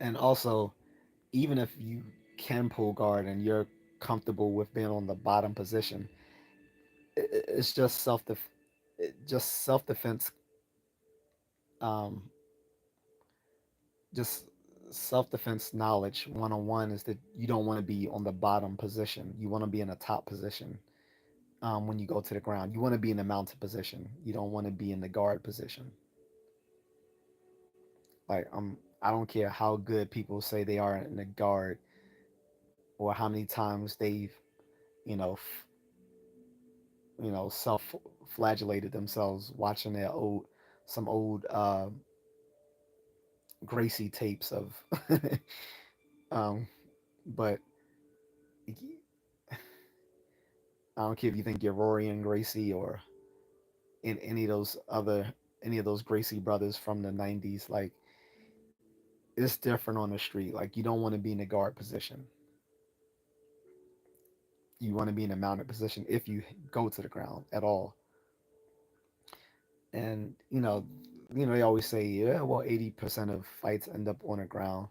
S1: and also, even if you can pull guard and you're comfortable with being on the bottom position, it's just self defense. Um, just self defense knowledge 101 is that you don't want to be on the bottom position. You want to be in a top position. When you go to the ground, you want to be in the mounted position. You don't want to be in the guard position. Like I don't care how good people say they are in the guard or how many times they've you know f- self flagellated themselves watching their old Gracie tapes of um but I don't care if you think you're Rory and Gracie or in any of those Gracie brothers from the 90s. Like it's different on the street. Like you don't want to be in the guard position. You want to be in a mounted position if you go to the ground at all. And they always say, yeah, well, 80% of fights end up on the ground.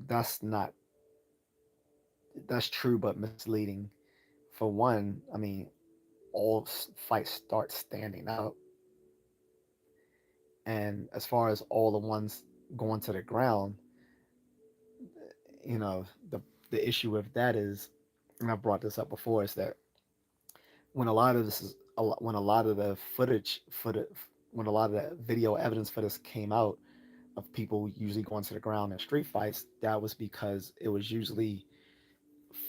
S1: That's not that's true, but misleading. For one, I mean, all fights start standing up, and as far as all the ones going to the ground, you know, the issue with that is, and I've brought this up before, is that when a lot of this is when a lot of the when a lot of the video evidence for this came out of people usually going to the ground in street fights, that was because it was usually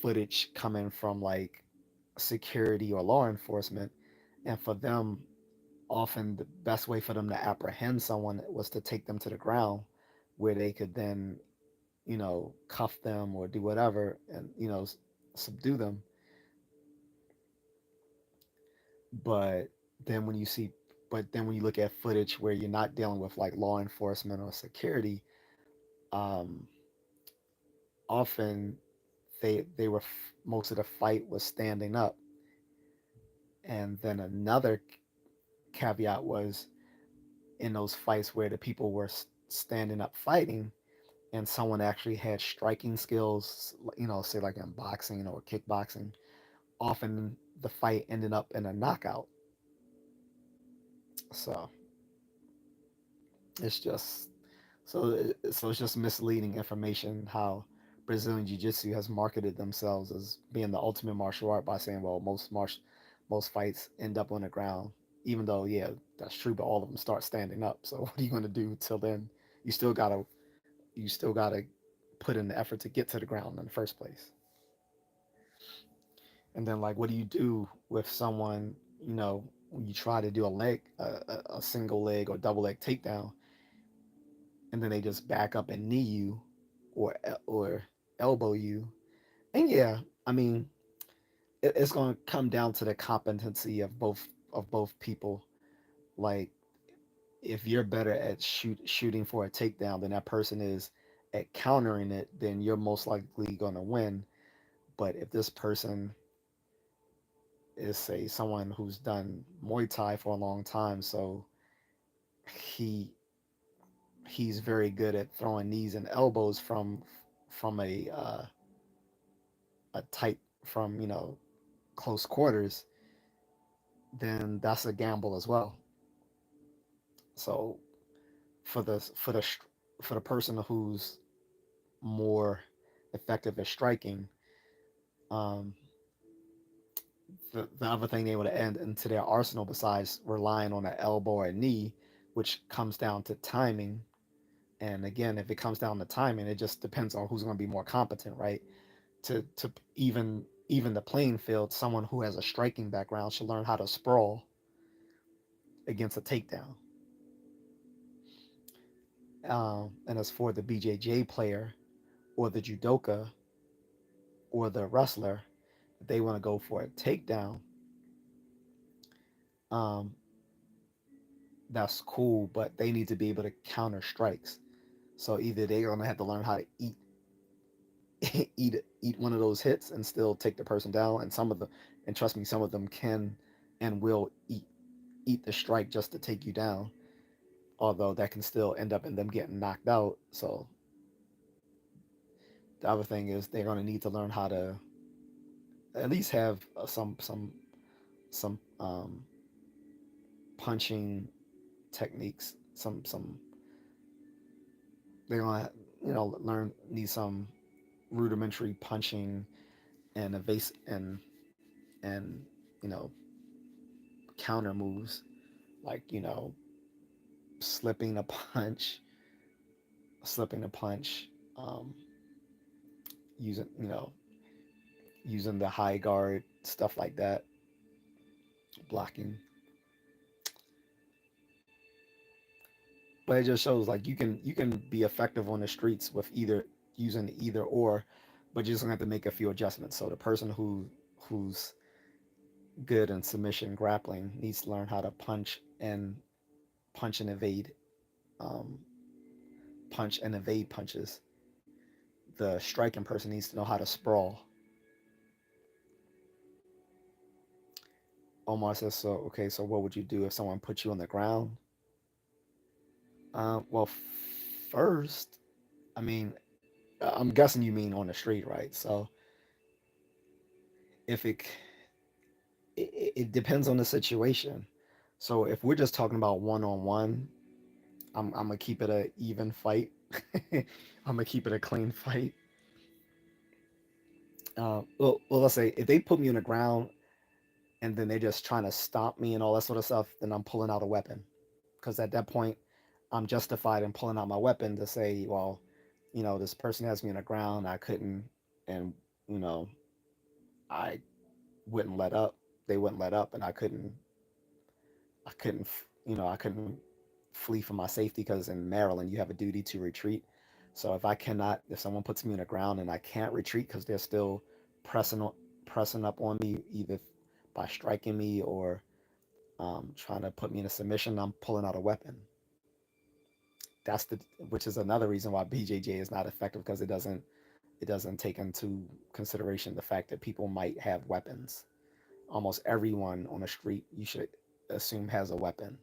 S1: footage coming from like security or law enforcement, and for them, often the best way for them to apprehend someone was to take them to the ground, where they could then cuff them or do whatever and subdue them. But then when you see, but then when you look at footage where you're not dealing with like law enforcement or security, um, often they were most of the fight was standing up, and then another caveat was in those fights where the people were standing up fighting and someone actually had striking skills, say like in boxing or kickboxing, often the fight ended up in a knockout. So it's just so it's just misleading information how Brazilian Jiu Jitsu has marketed themselves as being the ultimate martial art by saying, well, most fights end up on the ground, even though yeah, that's true, but all of them start standing up. So what are you going to do till then? You still gotta you still gotta put in the effort to get to the ground in the first place. And then like, what do you do with someone? When you try to do a single leg or double leg takedown, and then they just back up and knee you, or elbow you. And yeah, I mean, it's going to come down to the competency of both people. Like, if you're better at shooting for a takedown than that person is at countering it, then you're most likely going to win. But if this person is, say, someone who's done Muay Thai for a long time, so he he's very good at throwing knees and elbows from a tight from close quarters, then that's a gamble as well. So for the for the for the person who's more effective at striking, um, the other thing they would add into their arsenal besides relying on an elbow or a knee, which comes down to timing. And again, if it comes down to timing, it just depends on who's going to be more competent, right? To even the playing field, someone who has a striking background should learn how to sprawl against a takedown. And as for the BJJ player or the judoka or the wrestler, if they want to go for a takedown, um, that's cool, but they need to be able to counter strikes. So either they're gonna have to learn how to eat eat one of those hits and still take the person down, and some of them, and trust me, some of them can and will eat the strike just to take you down. Although that can still end up in them getting knocked out. So the other thing is they're gonna need to learn how to at least have some punching techniques. Some they're gonna learn need some rudimentary punching and evasive and you know counter moves like slipping a punch, slipping a punch, um, using using the high guard, stuff like that, blocking. But it just shows like you can be effective on the streets with either using either or, but you're just gonna have to make a few adjustments. So the person who's good in submission grappling needs to learn how to punch and evade, um, punch and evade punches. The striking person needs to know how to sprawl. Omar says, so okay, so what would you do if someone put you on the ground? Well, first, I mean, I'm guessing you mean on the street, right? So if it depends on the situation. So if we're just talking about one on one, I'm gonna keep it a even fight. I'm gonna keep it a clean fight. Well, let's say if they put me on the ground and then they're just trying to stop me and all that sort of stuff, then I'm pulling out a weapon because at that point I'm justified in pulling out my weapon to say, well, this person has me on the ground, I couldn't, and you know, I wouldn't let up. They wouldn't let up, and I couldn't, I couldn't flee for my safety because in Maryland you have a duty to retreat. So if someone puts me on the ground and I can't retreat because they're still pressing pressing up on me, either by striking me or trying to put me in a submission, I'm pulling out a weapon. That's the which is another reason why BJJ is not effective because it doesn't take into consideration the fact that people might have weapons. Almost everyone on the street you should assume has a weapon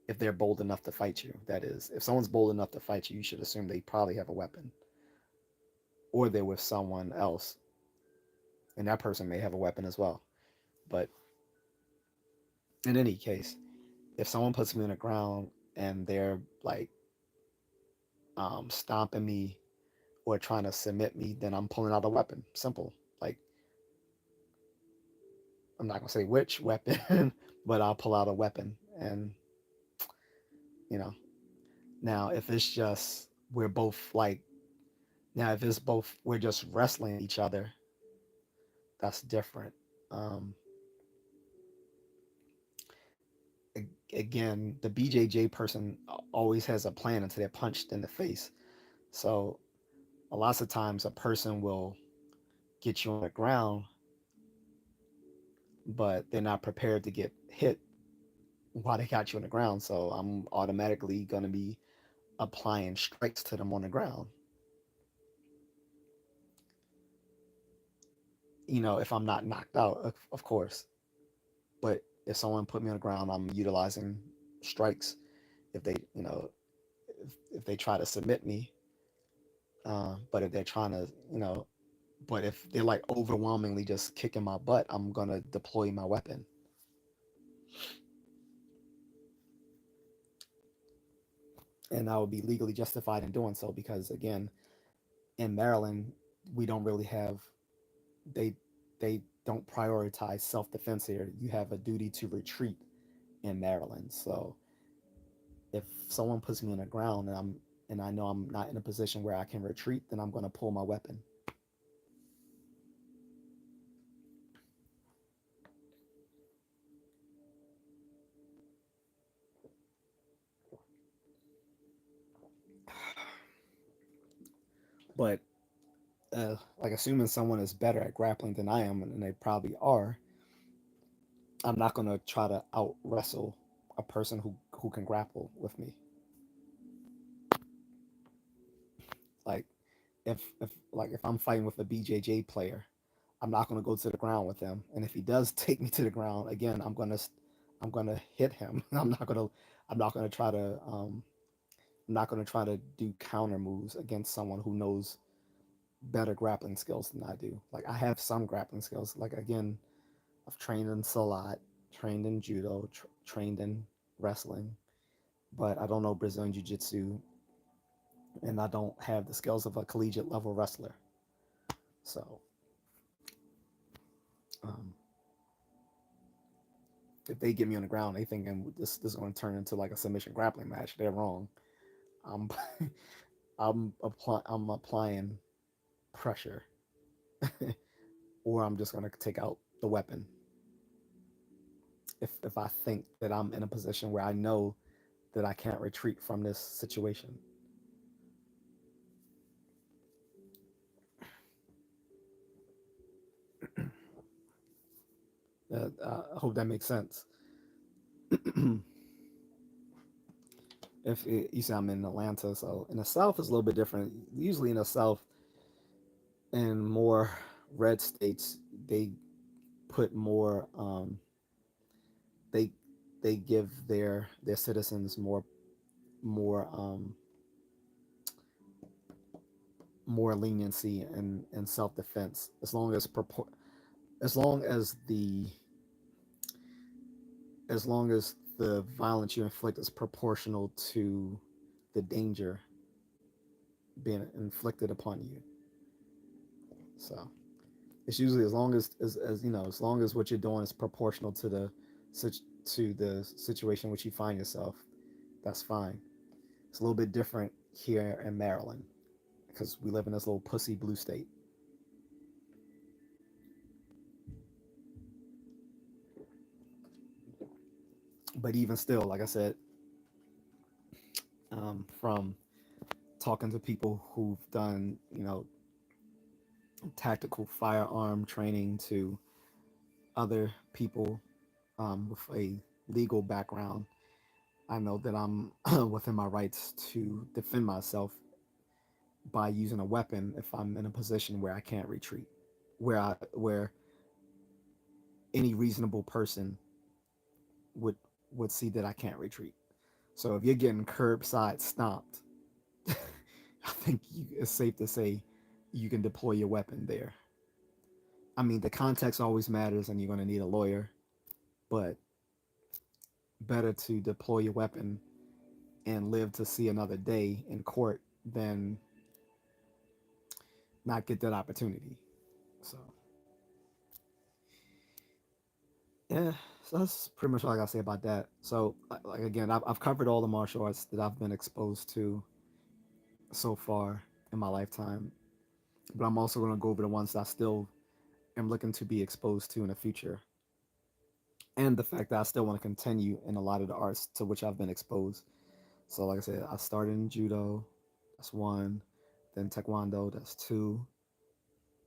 S1: if they're bold enough to fight you. That is, if someone's bold enough to fight you, you should assume they probably have a weapon, or they're with someone else, and that person may have a weapon as well. But in any case, if someone puts me on the ground and they're like stomping me or trying to submit me, then I'm pulling out a weapon. Simple. Like I'm not gonna say which weapon, but I'll pull out a weapon. And you know, now if it's just we're both like now if it's both we're just wrestling each other, that's different. Um, Again, the BJJ person always has a plan until they're punched in the face. So a lots of times a person will get you on the ground, but they're not prepared to get hit while they got you on the ground. So I'm automatically going to be applying strikes to them on the ground. If I'm not knocked out, of course. But if someone put me on the ground, I'm utilizing strikes. If they, if they try to submit me, but if they're trying to, but if they're like overwhelmingly just kicking my butt, I'm gonna deploy my weapon. and I would be legally justified in doing so because again, in Maryland, we don't really have they they don't prioritize self defense here. You have a duty to retreat in Maryland. So if someone puts me on the ground and I know I'm not in a position where I can retreat, then I'm going to pull my weapon. But like assuming someone is better at grappling than I am, and they probably are, I'm not going to try to out wrestle a person who can grapple with me. Like if I'm fighting with a BJJ player, I'm not going to go to the ground with him. And if he does take me to the ground again, I'm gonna hit him. I'm not gonna try to I'm not gonna try to do counter moves against someone who knows better grappling skills than I do. Like I have some grappling skills. Like again, I've trained in Salat, trained in judo, trained in wrestling, but I don't know Brazilian Jiu Jitsu, and I don't have the skills of a collegiate level wrestler. So um, if they get me on the ground, they thinking this is going to turn into like a submission grappling match. They're wrong. I'm I'm applying pressure, or I'm just going to take out the weapon. If I think that I'm in a position where I know that I can't retreat from this situation. I hope that makes sense. If it, you say I'm in Atlanta, so in the South is a little bit different. Usually in the South, in more red states, they put more. They they give their citizens more more leniency and self defense as long as long as the violence you inflict is proportional to the danger being inflicted upon you. So it's usually as you know as long as what you're doing is proportional to to the situation in which you find yourself, that's fine. It's a little bit different here in Maryland because we live in this little pussy blue state. But even still, like I said, from talking to people who've done tactical firearm training to other people with a legal background, I know that I'm within my rights to defend myself by using a weapon if I'm in a position where I can't retreat, where any reasonable person would would see that I can't retreat. So if you're getting curbside stomped, I think it's safe to say you can deploy your weapon there. I mean, the context always matters, and you're going to need a lawyer, but better to deploy your weapon and live to see another day in court than not get that opportunity. So yeah, so that's pretty much all I gotta say about that. So like again, I've covered all the martial arts that I've been exposed to so far in my lifetime, but I'm also gonna go over the ones that I still am looking to be exposed to in the future, and the fact that I still want to continue in a lot of the arts to which I've been exposed. So like I said, I started in judo, that's one, then taekwondo, that's two,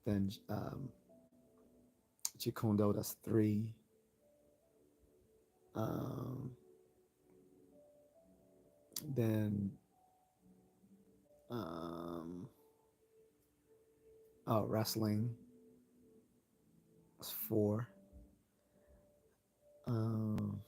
S1: then Chikundo, that's three. Um, then um, wrestling, that's four. Um,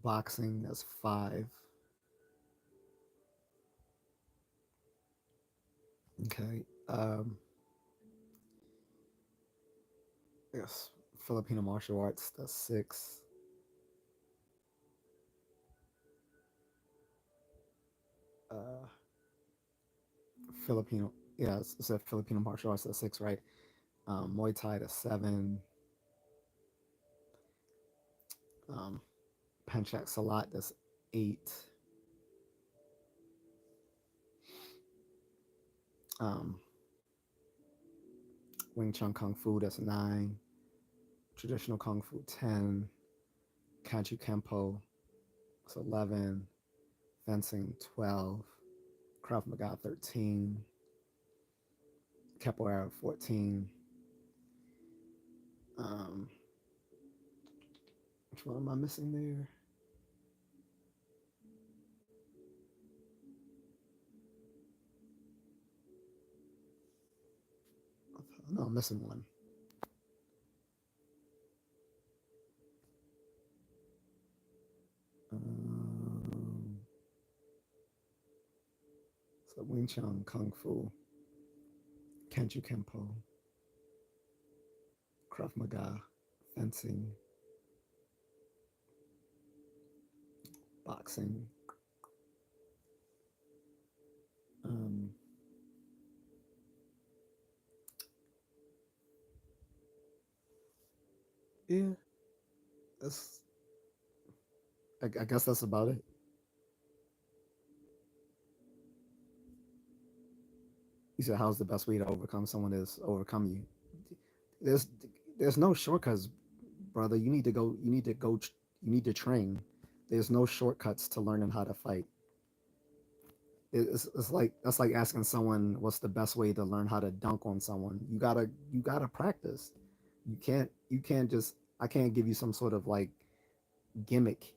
S1: boxing, that's five. Okay. Yes, Filipino martial arts. That's six. Uh, Filipino. Yeah, it's a Filipino martial arts. That's six, right? Muay Thai to seven. Um, Pencak Salat. That's eight. Um, Wing Chun Kung Fu. That's nine. Traditional Kung Fu 10. Kanchi Kempo. That's 11. Fencing 12. Krav Maga 13. Capoeira 14. Um, which one am I missing there? No, I'm missing one. Um, so Wing Chun, Kung Fu, Kenchu Kempo, Krav Maga, fencing, boxing. Um, yeah, that's. I guess that's about it. You said, "How's the best way to overcome someone that's overcome you?" There's there's no shortcuts, brother. You need to go. You need to go. You need to train. There's no shortcuts to learning how to fight. It's like that's like asking someone what's the best way to learn how to dunk on someone. You gotta practice. You can't just I can't give you some sort of like gimmick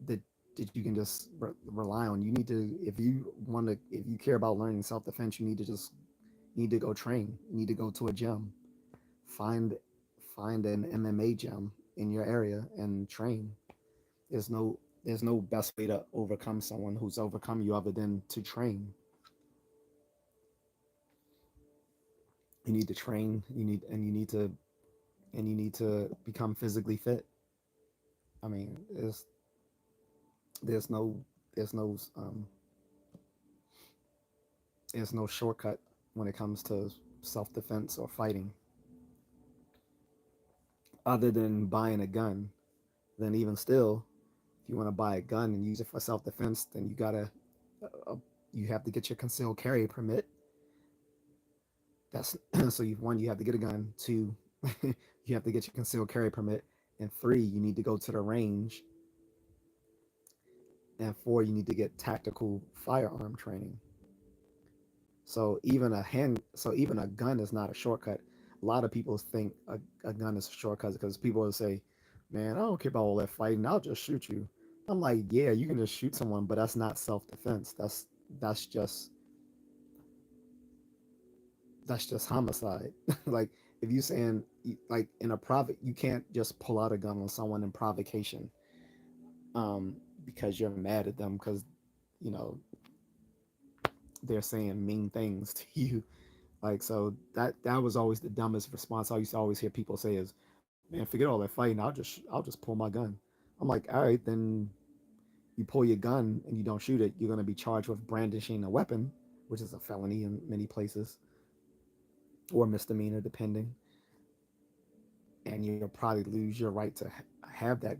S1: that that you can just rely on. You need to if you care about learning self defense, you need to go train. You need to go to a gym. Find find an MMA gym in your area and train. There's no best way to overcome someone who's overcome you other than to train. You need to train. You need to become physically fit. I mean, there's no there's no there's no shortcut when it comes to self defense or fighting, other than buying a gun. Then even still, if you want to buy a gun and use it for self defense, then uh, you have to get your concealed carry permit. That's so you have to get a gun. Two, you have to get your concealed carry permit, and three, you need to go to the range, and four, you need to get tactical firearm training. So even a gun is not a shortcut. A lot of people think a gun is a shortcut because people will say, "Man, I don't care about all that fighting. I'll just shoot you." I'm like, "Yeah, you can just shoot someone, but that's not self defense. That's just that's just homicide." Like if you saying like in a private, you can't just pull out a gun on someone in provocation, because you're mad at them because you know they're saying mean things to you. Like so that was always the dumbest response I used to always hear people say is, "Man, forget all that fighting. I'll just pull my gun." I'm like, all right, then you pull your gun and you don't shoot it, you're gonna be charged with brandishing a weapon, which is a felony in many places, or misdemeanor depending, and you'll probably lose your right to have that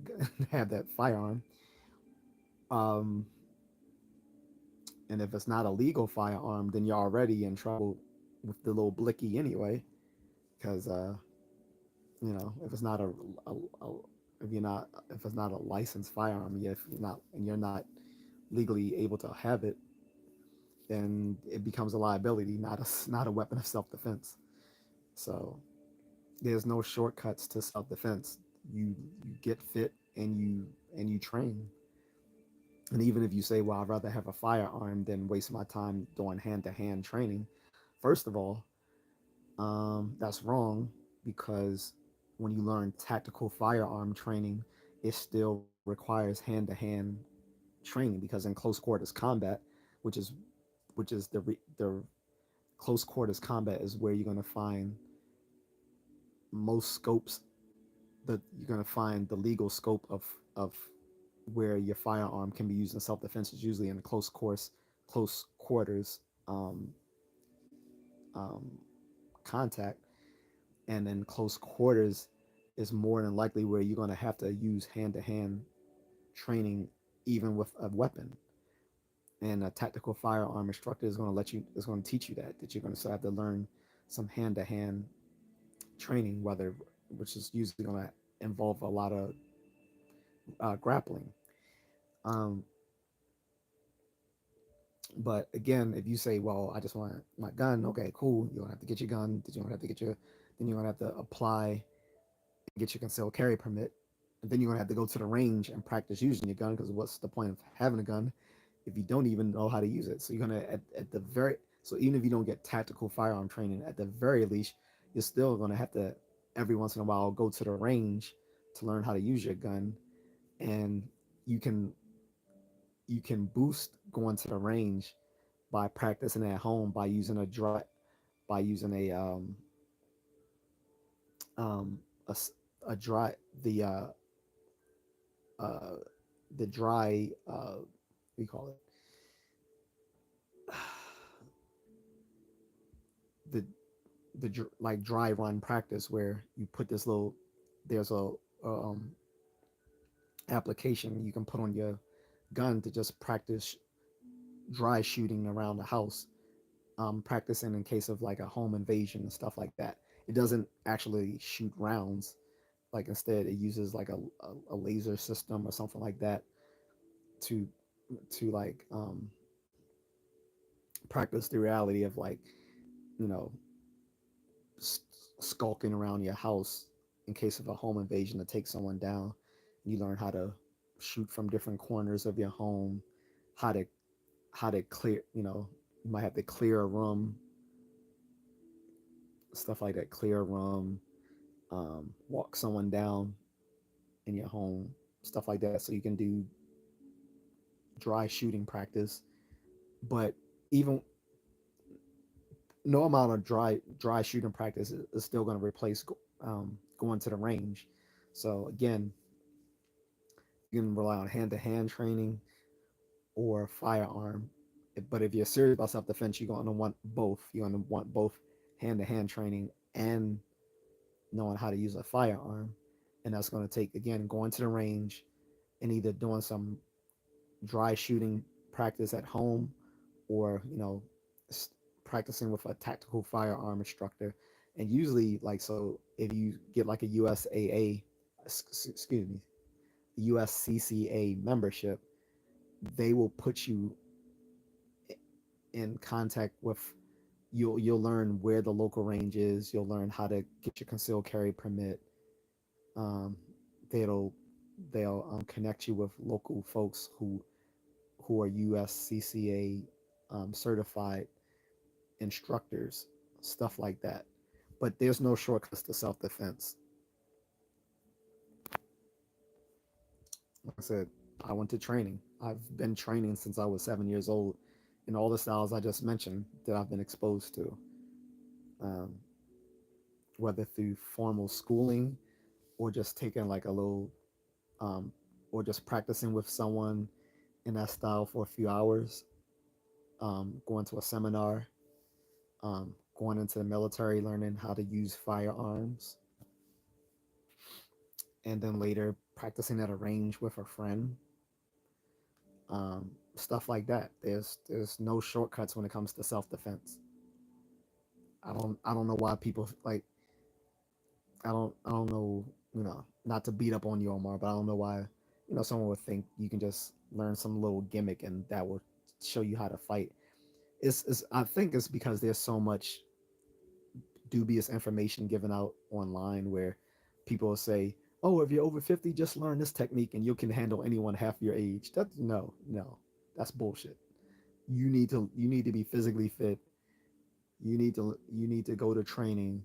S1: have that firearm. Um, and if it's not a legal firearm, then you're already in trouble with the little blicky anyway, because if it's not a if it's not a licensed firearm, if you're not legally able to have it, then it becomes a liability, not a weapon of self defense. So there's no shortcuts to self defense. You get fit and you train. And even if you say, "Well, I'd rather have a firearm than waste my time doing hand to hand training," first of all, that's wrong because when you learn tactical firearm training, it still requires hand to hand training because in close quarters combat, which is the close quarters combat is where you're going to find most scopes that you're going to find the legal scope of where your firearm can be used in self-defense is usually in close quarters um, um, contact, and then close quarters is more than likely where you're going to have to use hand-to-hand training even with a weapon. And a tactical firearm instructor is going to teach you that you're going to have to learn some hand-to-hand training, whether which is usually going to involve a lot of grappling. Um, but again, if you say, "Well, I just want my gun," okay, cool. You don't have to get your gun. You don't have to get your. Then you're gonna have to apply and get your concealed carry permit. And then you're gonna have to go to the range and practice using your gun. Because what's the point of having a gun if you don't even know how to use it? So you're gonna at the very so even if you don't get tactical firearm training, at the very least, you're still gonna have to every once in a while go to the range to learn how to use your gun. And you can you can boost going to the range by practicing at home by using um a, a dry uh the dry we call it the like dry run practice where you put this little there's a um application you can put on your gun to just practice dry shooting around the house, practicing in case of like a home invasion and stuff like that. It doesn't actually shoot rounds. Like instead, it uses like a laser system or something like that to like practice the reality of like you know skulking around your house in case of a home invasion to take someone down. You learn how to shoot from different corners of your home, how to clear. You might have to clear a room, stuff like that. Clear a room, walk someone down in your home, stuff like that. So you can do dry shooting practice, but even no amount of dry shooting practice is still going to replace going to the range. So again, you can rely on hand-to-hand training or firearm. But if you're serious about self-defense, you're going to want both. You're going to want both hand-to-hand training and knowing how to use a firearm. And that's going to take, again, going to the range and either doing some dry shooting practice at home or practicing with a tactical firearm instructor. And usually, like, so if you get like a USAA, excuse me, USCCA membership, they will put you in contact with you'll learn where the local range is. You'll learn how to get your concealed carry permit. um, they'll connect you with local folks who are USCCA certified instructors, stuff like that. But there's no shortcuts to self defense. Like I said, I went to training. I've been training since I was 7 years old in all the styles I just mentioned that I've been exposed to, um, whether through formal schooling or just taking like a little, um, or just practicing with someone in that style for a few hours, going to a seminar, going into the military, learning how to use firearms, and then later practicing at a range with a friend, stuff like that. There's no shortcuts when it comes to self defense. I don't know why people like I don't know, not to beat up on you, Omar, but I don't know why someone would think you can just learn some little gimmick and that will show you how to fight. It's I think it's because there's so much dubious information given out online where people will say, "Oh, if you're over 50, just learn this technique and you can handle anyone half your age." That's no, that's bullshit. You need to be physically fit. You need to go to training,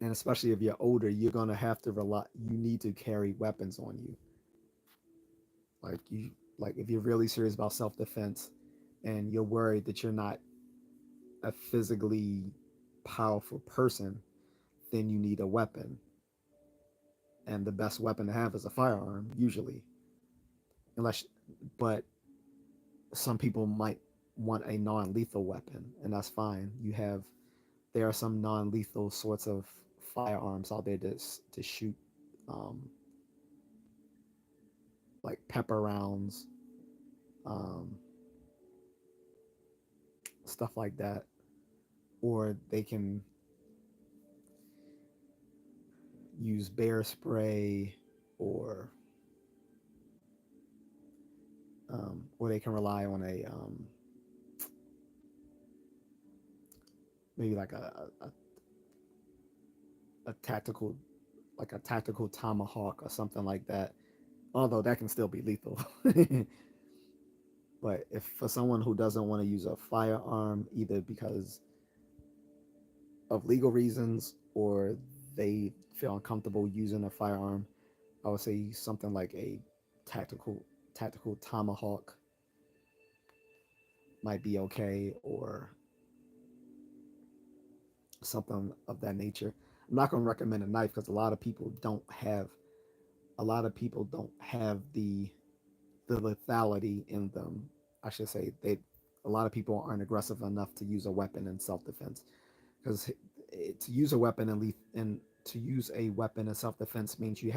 S1: and especially if you're older, you're gonna have to rely. You need to carry weapons on you. Like if you're really serious about self defense, and you're worried that you're not a physically powerful person, then you need a weapon, and the best weapon to have is a firearm usually. Unless, but some people might want a non-lethal weapon, and that's fine. There are some non-lethal sorts of firearms out there to shoot, um, like pepper rounds, um, stuff like that, or they can use bear spray, or or they can rely on maybe like a tactical, like a tactical tomahawk or something like that. Although that can still be lethal. But if for someone who doesn't want to use a firearm, either because of legal reasons or they feel uncomfortable using a firearm, I would say something like a tactical tactical tomahawk might be okay, or something of that nature. I'm not going to recommend a knife because a lot of people don't have the lethality in them. I should say they a lot of people aren't aggressive enough to use a weapon in self-defense, because to use a weapon and to use a weapon in self-defense means with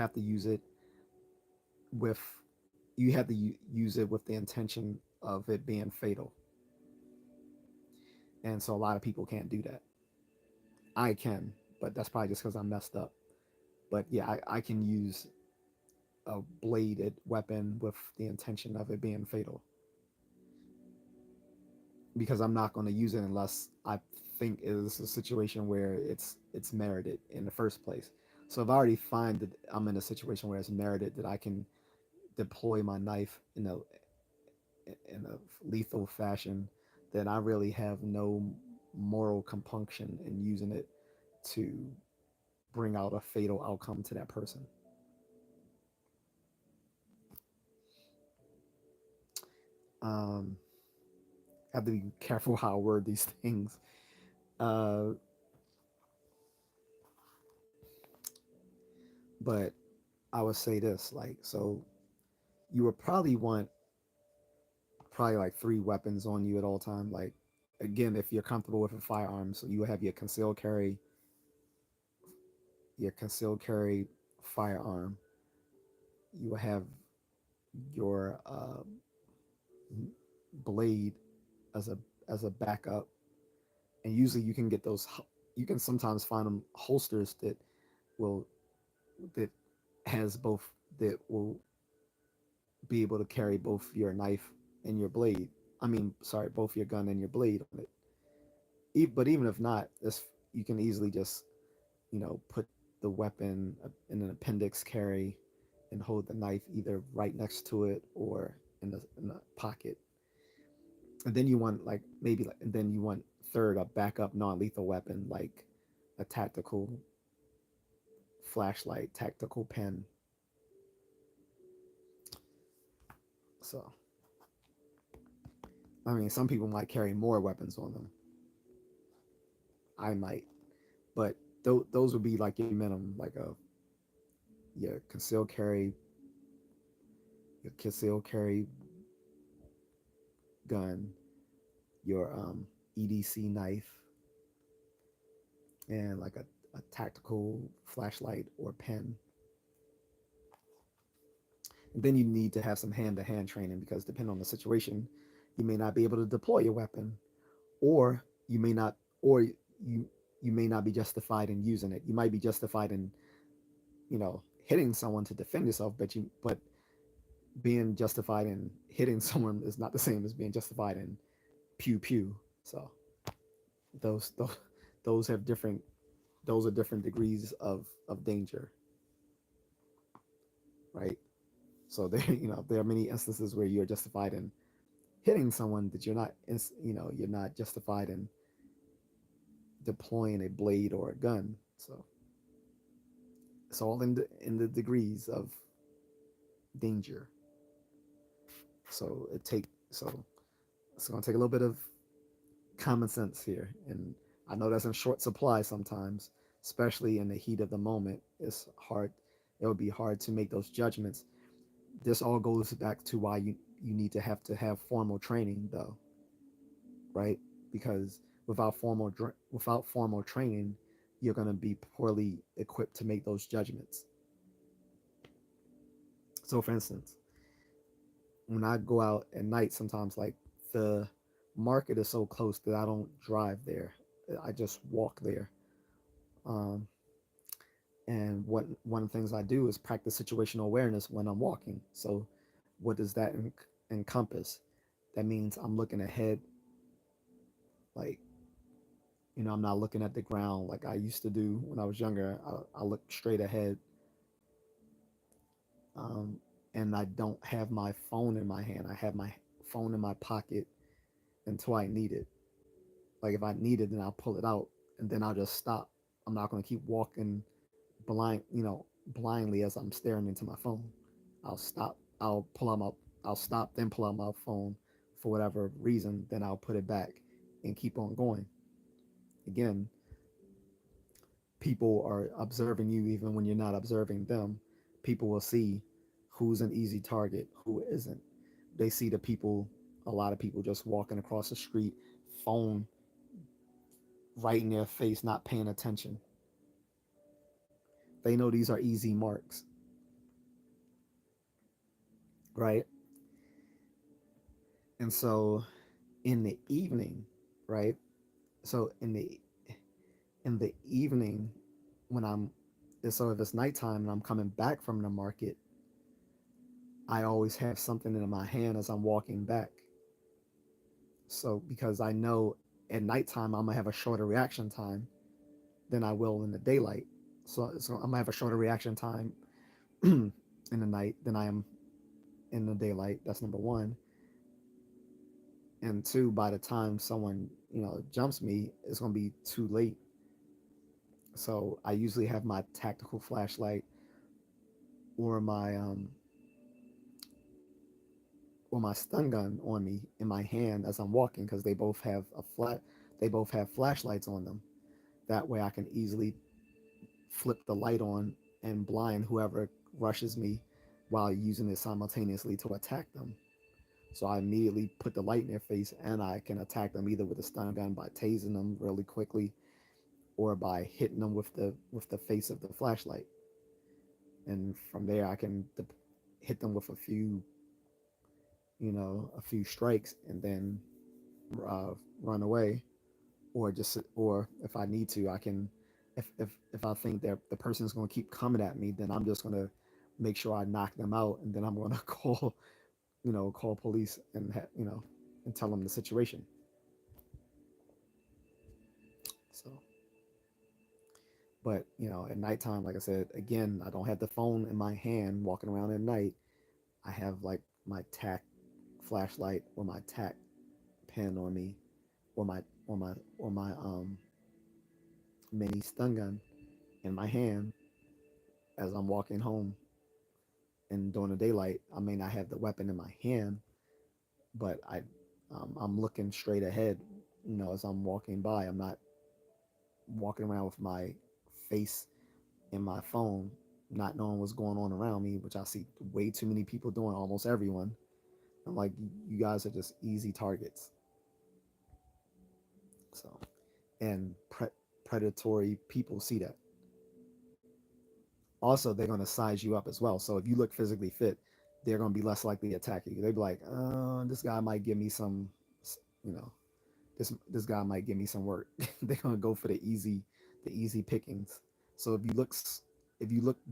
S1: you have to use it with the intention of it being fatal, and so a lot of people can't do that. I can, but that's probably just because I'm messed up. But yeah, I can use a bladed weapon with the intention of it being fatal, because I'm not going to use it unless I think it is a situation where it's merited in the first place. So if I already find that I'm in a situation where it's merited that I can deploy my knife in a lethal fashion, then I really have no moral compunction in using it to bring out a fatal outcome to that person. Um, I have to be careful how I word these things. Uh, but I would say this, like, so you would probably like three weapons on you at all time. Like, again, if you're comfortable with a firearm, so you have your concealed carry firearm. You will have your blade as a backup, and usually you can get those. You can sometimes find them holsters will that has both that will be able to carry both your knife and your blade. I mean, sorry, both your gun and your blade on it. But even if not, this you can easily just put the weapon in an appendix carry and hold the knife either right next to it or in the pocket. And then you want like maybe like, and then you want third a backup non-lethal weapon like a tactical flashlight, tactical pen. So I mean, some people might carry more weapons on them. I might, but those would be like your minimum, like a your concealed carry, your concealed carry gun, your EDC knife, and like a tactical flashlight or pen. And then you need to have some hand-to-hand training because depending on the situation, you may not be able to deploy your weapon, or you may not, or you may not be justified in using it. You might be justified in hitting someone to defend yourself, but being justified in hitting someone is not the same as being justified in pew pew. So those those, those have different those are different degrees of danger, right? So there there are many instances where you're justified in hitting someone that you're not justified in deploying a blade or a gun. So it's all in the degrees of danger. So it's going to take a little bit of common sense here, and I know that's in short supply sometimes. especially in the heat of the moment. It's hard. It would be hard to make those judgments. This all goes back to why you need to have formal training, though, right? Because without formal training, you're going to be poorly equipped to make those judgments. So, for instance, when I go out at night, sometimes like the market is so close that I don't drive there. I just walk there. Um, and one of the things I do is practice situational awareness when I'm walking. So, what does that encompass? That means I'm looking ahead, like I'm not looking at the ground like I used to do when I was younger. I look straight ahead, um, and I don't have my phone in my hand. I have my phone in my pocket until I need it. Like if I need it, then I'll pull it out, and then I'll just stop. I'm not going to keep walking blindly as I'm staring into my phone. I'll stop. I'll pull out my. I'll stop, then pull out my phone for whatever reason. Then I'll put it back and keep on going. Again, people are observing you even when you're not observing them. People will see who's an easy target, who isn't. They see the people, a lot of people just walking across the street, phone right in their face, not paying attention. They know these are easy marks, right? And so in the evening, right? So in the evening when I'm so if it's nighttime and I'm coming back from the market, I always have something in my hand as I'm walking back. So because I know at nighttime I'm gonna have a shorter reaction time than I will in the daylight. So I'm gonna have a shorter reaction time in the night than I am in the daylight. That's number one. And two, by the time someone jumps me, it's gonna be too late. So I usually have my tactical flashlight or my stun gun on me in my hand as I'm walking because they both have flashlights on them. That way I can easily flip the light on and blind whoever rushes me while using it simultaneously to attack them. So I immediately put the light in their face and I can attack them either with a stun gun by tasing them really quickly or by hitting them with the face of the flashlight. And from there I can hit them with a few strikes and then run away, or if I need to, I can. If I think that the person's going to keep coming at me, then I'm just going to make sure I knock them out, and then I'm going to call police and tell them the situation. So, but at nighttime, like I said, again, I don't have the phone in my hand walking around at night. I have like my tac flashlight or my tac pen on me, or my mini stun gun in my hand as I'm walking home. And during the daylight, I may not have the weapon in my hand, but I'm looking straight ahead. As I'm walking by, I'm not walking around with my face in my phone, not knowing what's going on around me, which I see way too many people doing. Almost everyone. I'm like, you guys are just easy targets. So, and predatory people see that. Also, they're going to size you up as well. So if you look physically fit, they're going to be less likely to attack you. They'd be like, this guy might give me some, you know, this guy might give me some work. They're going to go for the easy pickings. So if you look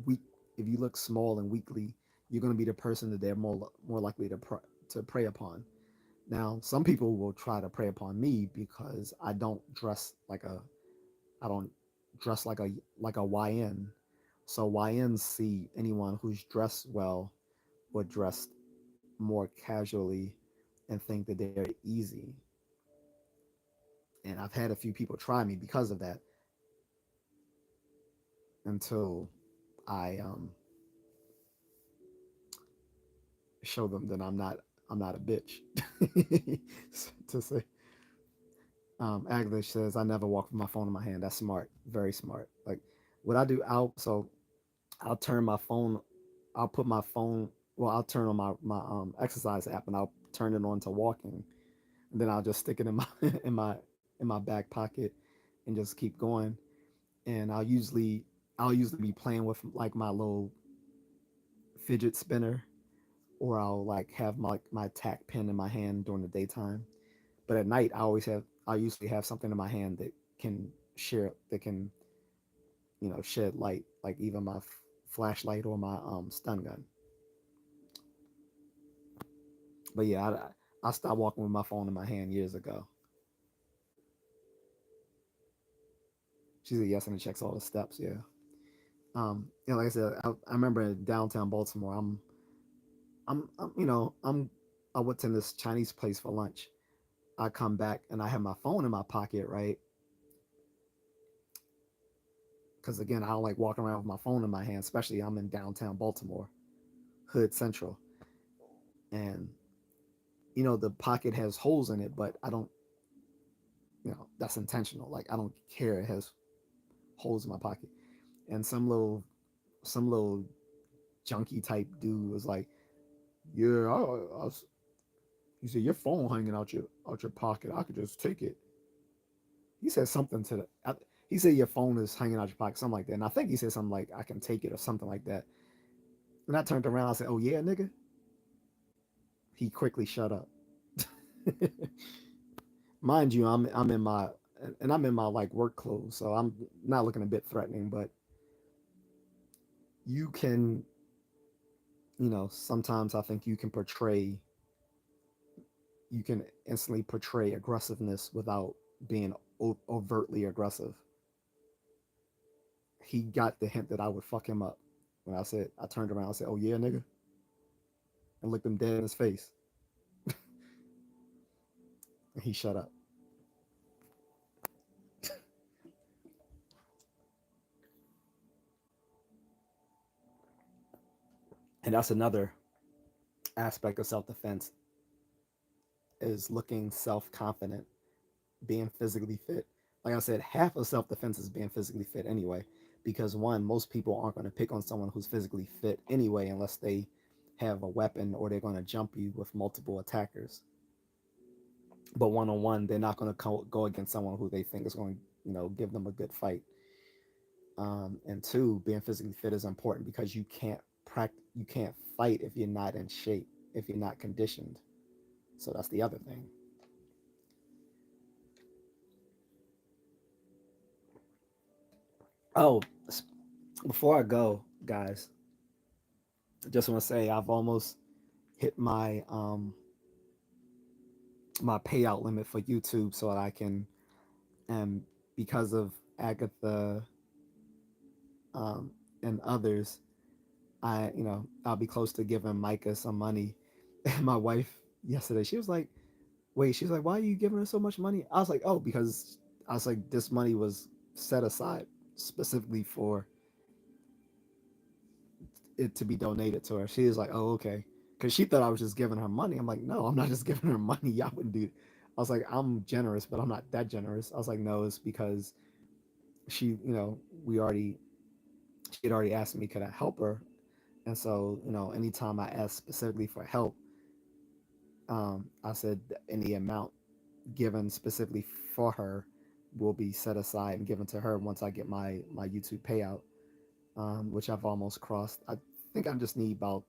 S1: weak, if you look small and weakly, you're going to be the person that they're more likely to prey upon. Now, some people will try to prey upon me because I don't dress like a YN. So YNs see anyone who's dressed well or dressed more casually and think that they're easy. And I've had a few people try me because of that until I show them that I'm not a bitch to say. Aglish says I never walk with my phone in my hand. That's smart, very smart. Like what I do, I'll turn my phone, I'll put my phone, well, I'll turn on my exercise app and I'll turn it on to walking, and then I'll just stick it in my in my back pocket and just keep going. And I'll usually be playing with like my little fidget spinner, or I'll like have my tack pen in my hand during the daytime. But at night, I usually have something in my hand that can that can shed light, like even my flashlight or my stun gun. But yeah, I stopped walking with my phone in my hand years ago. She's a yes, and it checks all the steps. Yeah. Like I said, I remember in downtown Baltimore, I went to this Chinese place for lunch. I come back and I have my phone in my pocket, right? Because again, I don't like walking around with my phone in my hand, especially I'm in downtown Baltimore, Hood Central, and the pocket has holes in it, but I don't, that's intentional. Like I don't care it has holes in my pocket. And some little junky type dude was like, "Yeah, he said your phone hanging out your pocket. I could just take it." He said something to he said your phone is hanging out your pocket, something like that. And I think he said something like I can take it or something like that. And I turned around. I said, "Oh yeah, nigga." He quickly shut up. Mind you, I'm in my like work clothes, so I'm not looking a bit threatening. But you can, sometimes I think you can instantly portray aggressiveness without being overtly aggressive. He got the hint that I would fuck him up when I turned around and said, "Oh yeah, nigga," and looked him dead in his face, and he shut up. And that's another aspect of self defense is looking self confident, being physically fit. Like I said, half of self defense is being physically fit anyway, because one, most people aren't going to pick on someone who's physically fit anyway unless they have a weapon or they're going to jump you with multiple attackers. But one on one, they're not going to go against someone who they think is going to, give them a good fight. And two, being physically fit is important because you can't fight if you're not in shape, if you're not conditioned. So that's the other thing. Oh, before I go, guys, I just want to say I've almost hit my payout limit for YouTube so that I can, and because of Agatha um, and others, I'll be close to giving Micah some money. And my wife yesterday, she was like, "Wait," she's like, "Why are you giving her so much money?" I was like, "Oh, because I was like, this money was set aside specifically for it to be donated to her." She was like, "Oh, okay," because she thought I was just giving her money. I'm like, "No, I'm not just giving her money. Y'all wouldn't do." I was like, "I'm generous, but I'm not that generous." I was like, "No, it's because she, we already she had already asked me could I help her, and so anytime I asked specifically for help, I said any amount given specifically for her will be set aside and given to her once I get my YouTube payout, which I've almost crossed. Think I just need about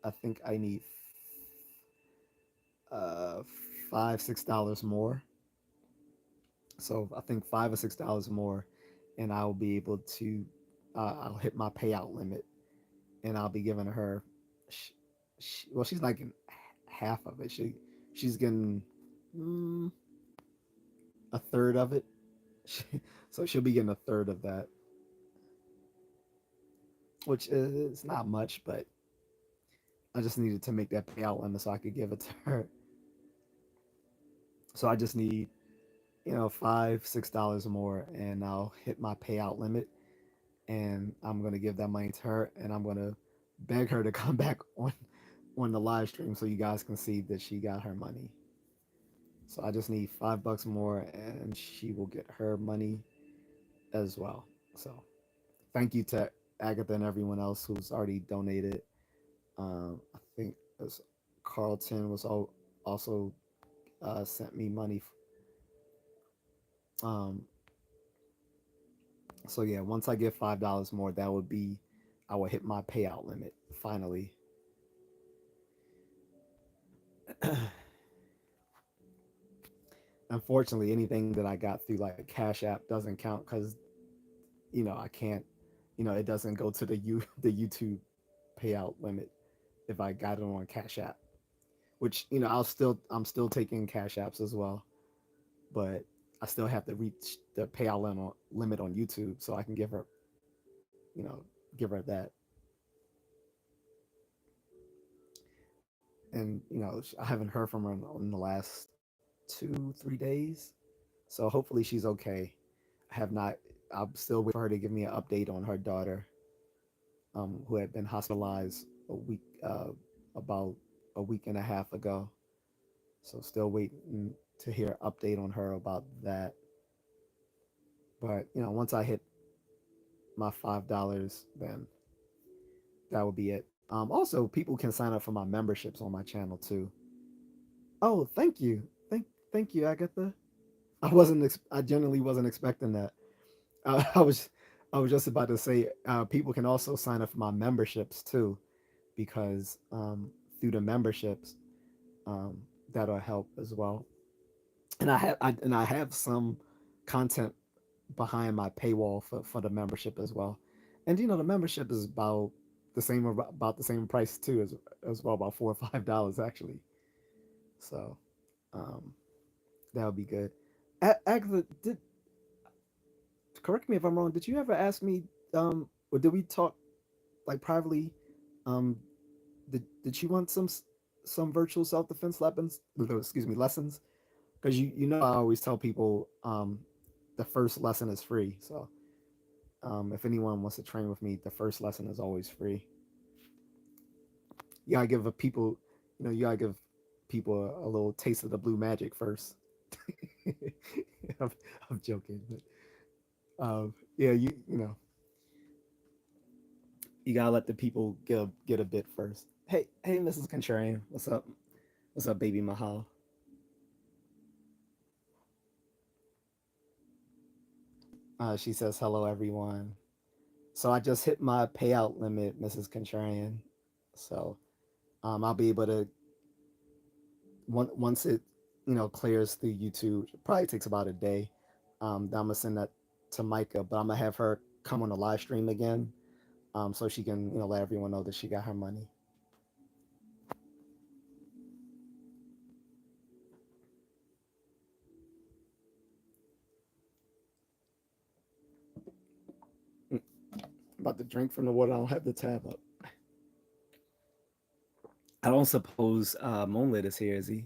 S1: I think I need uh $5-6 more. So I think $5 or $6 more, and I'll be able to I'll hit my payout limit, and I'll be giving her. Sh well, she's like in half of it. She's getting mm, a third of it. So she'll be getting a third of that, which is not much, but I just needed to make that payout limit so I could give it to her. So I just need, $5-6 more, and I'll hit my payout limit, and I'm gonna give that money to her, and I'm gonna beg her to come back on the live stream so you guys can see that she got her money. So I just need $5 more, and she will get her money as well. So thank you to Agatha and everyone else who's already donated. I think it was Carlton was also sent me money. Um, so yeah, once I get $5 more, that would be I will hit my payout limit finally. Unfortunately, anything that I got through like Cash App doesn't count because I can't. It doesn't go to the YouTube payout limit if I got it on Cash App. Which I'm still taking Cash Apps as well, but I still have to reach the payout limit on YouTube so I can you know give her that. And I haven't heard from her in the last 2-3 days, so hopefully she's okay. I have not. I'm still waiting for her to give me an update on her daughter, who had been hospitalized about a week and a half ago. So still waiting to hear an update on her about that. But once I hit my $5, then that would be it. Also, people can sign up for my memberships on my channel too. Oh, thank you, thank you, Agatha. I genuinely wasn't expecting that. I was I was just about to say people can also sign up for my memberships too, because through the memberships, um, that'll help as well. And I have some content behind my paywall for the membership as well. And the membership is about the same price too as well, about $4 or $5 actually. So um, that would be good. Agatha, correct me if I'm wrong. Did you ever ask me, or did we talk like privately? Um, did you want some virtual self defense weapons? Excuse me, lessons? Because I always tell people the first lesson is free. So if anyone wants to train with me, the first lesson is always free. You gotta give a people, you gotta give people a little taste of the blue magic first. I'm, I'm joking, but yeah, you gotta let the people get a bit first. Hey, Mrs. Contrarian, what's up? What's up, baby Mahal? She says hello, everyone. So I just hit my payout limit, Mrs. Contrarian. So I'll be able to once it clears through YouTube. It probably takes about a day. Then I'm gonna send that to Micah, but I'm gonna have her come on the live stream again, so she can let everyone know that she got her money. Mm, about to drink from the water. I don't have the tab up. I don't suppose Moonlit is here, is he?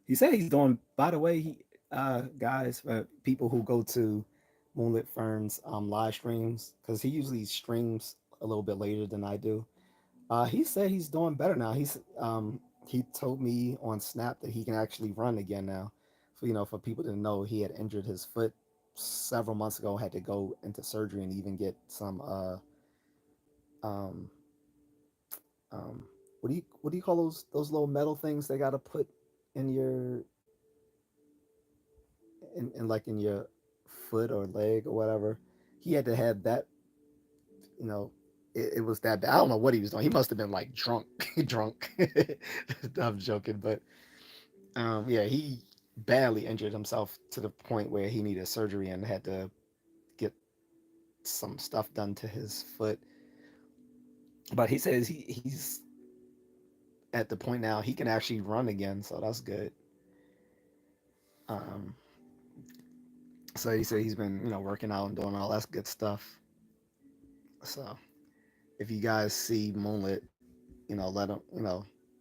S1: He said he's doing. By the way, guys, for people who go to Moonlit Fern's live streams, because he usually streams a little bit later than I do. He said he's doing better now. He told me on Snap that he can actually run again now. So for people to know, he had injured his foot several months ago, had to go into surgery and even get some um what do you call those little metal things they got to put in your in like in your foot or leg or whatever. He had to have that. You know, it was that bad. I don't know what he was doing. He must have been like drunk, drunk. I'm joking, but yeah, he badly injured himself to the point where he needed surgery and had to get some stuff done to his foot. But he says he's at the point now he can actually run again, so that's good. Um, so he said he's been working out and doing all that good stuff. So if you guys see Moonlit, let him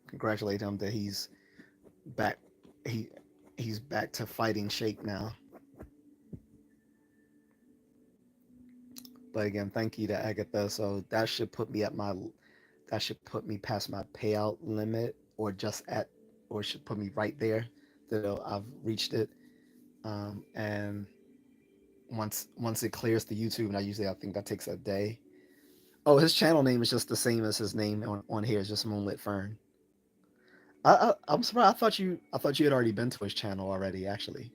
S1: congratulate him that back. He he's back to fighting shape now. But again, thank you to Agatha. So that should put me past my payout limit, or just at or should put me right there that I've reached it. And once it clears to YouTube, and I think that takes a day. Oh, his channel name is just the same as his name on here. It's just Moonlit Fern. I'm surprised. I thought you had already been to his channel already, actually.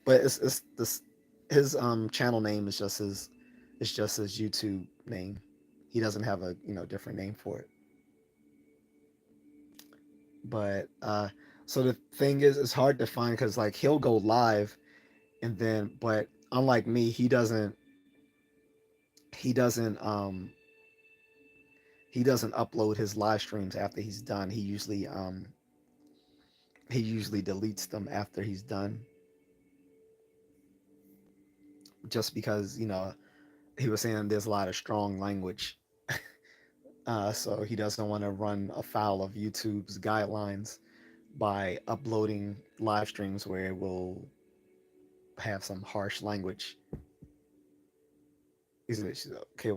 S1: But it's this his channel name is just his YouTube name. He doesn't have a different name for it. But so the thing is, it's hard to find because like he'll go live and then, but unlike me, he doesn't he doesn't upload his live streams after he's done. He usually deletes them after he's done, just because he was saying there's a lot of strong language. So he doesn't want to run afoul of YouTube's guidelines by uploading live streams where it will have some harsh language. He's like, okay,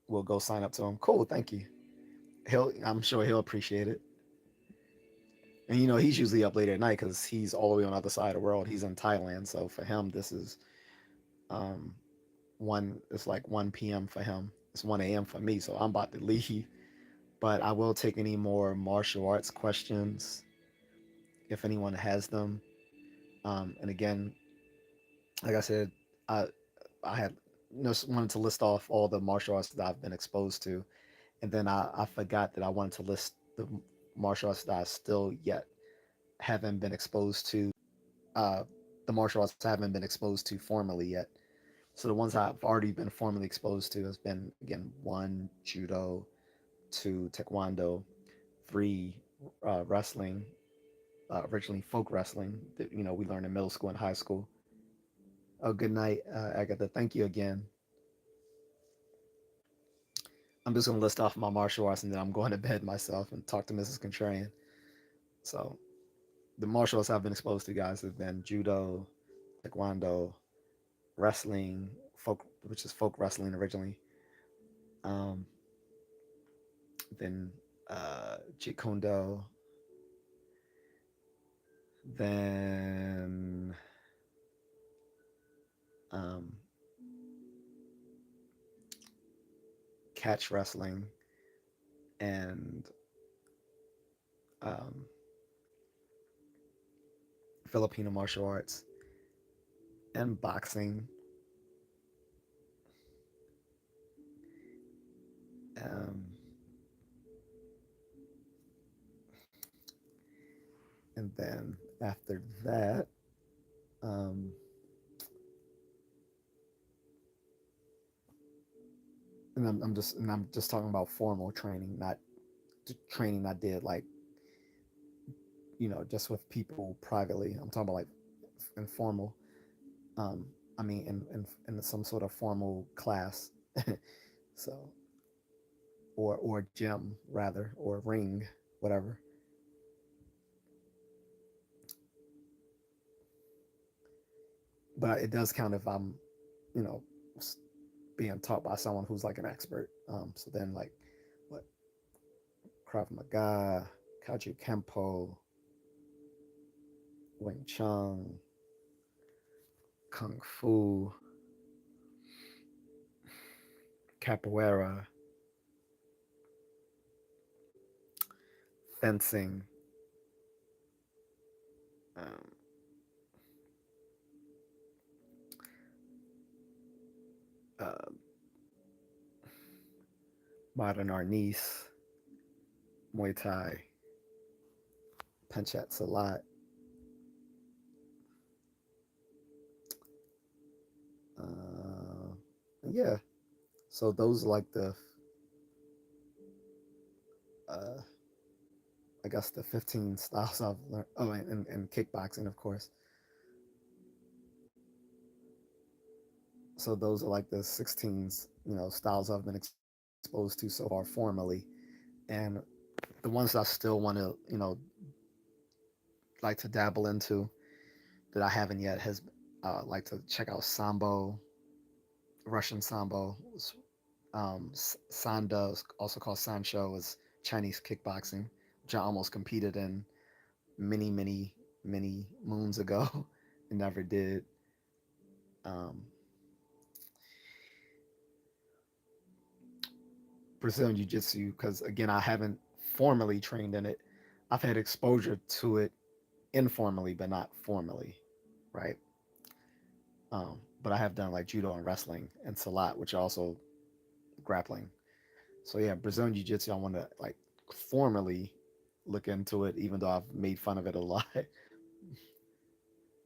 S1: we'll go sign up to him. Cool, thank you. I'm sure he'll appreciate it. And he's usually up late at night because he's all the way on the other side of the world. He's in Thailand, so for him, this is um one. It's like 1 p.m. for him. It's 1 a.m. for me, so I'm about to leave. But I will take any more martial arts questions if anyone has them. And again, like I said, I I had wanted to list off all the martial arts that I've been exposed to, and then I forgot that I wanted to list the martial arts that I still yet haven't been exposed to. Uh, the martial arts I haven't been exposed to formally yet. So the ones I've already been formally exposed to has been again one judo, two taekwondo, three wrestling. Originally folk wrestling that we learned in middle school and high school. Oh, good night, Agatha. Thank you again. I'm just gonna list off my martial arts and then I'm going to bed myself and talk to Mrs. Contrarian. So the martial arts I've been exposed to, guys, have been judo, taekwondo, wrestling, folk, which is folk wrestling originally. Um, then Jeet Kune Do, then um, catch wrestling, and um, Filipino martial arts, and boxing. Um, and then after that, um, and I'm just talking about formal training, not training I did like just with people privately. I'm talking about like informal. Um, I mean, in some sort of formal class, so or gym rather, or ring, whatever. But it does count if I'm, you know, being taught by someone who's like an expert. So then like what Krav Maga, Kaju Kempo, Wing Chun, Kung Fu, Capoeira, fencing, um, uh, modern arnis, Muay Thai, Panchat Salat. Uh, yeah, so those are like uh, I guess the 15 styles I've learned. Oh, and kickboxing, of course. So those are like the 16 styles I've been exposed to so far formally, and the ones I still want to like to dabble into that I haven't yet has like to check out sambo, Russian sambo, sanda, also called sancho, is Chinese kickboxing, which I almost competed in many, many, many moons ago. And never did. Um, Brazilian Jiu Jitsu, because again, I haven't formally trained in it. I've had exposure to it informally, but not formally, right? But I have done like judo and wrestling and salat, which are also grappling. So yeah, Brazilian Jiu Jitsu, I want to like formally look into it, even though I've made fun of it a lot.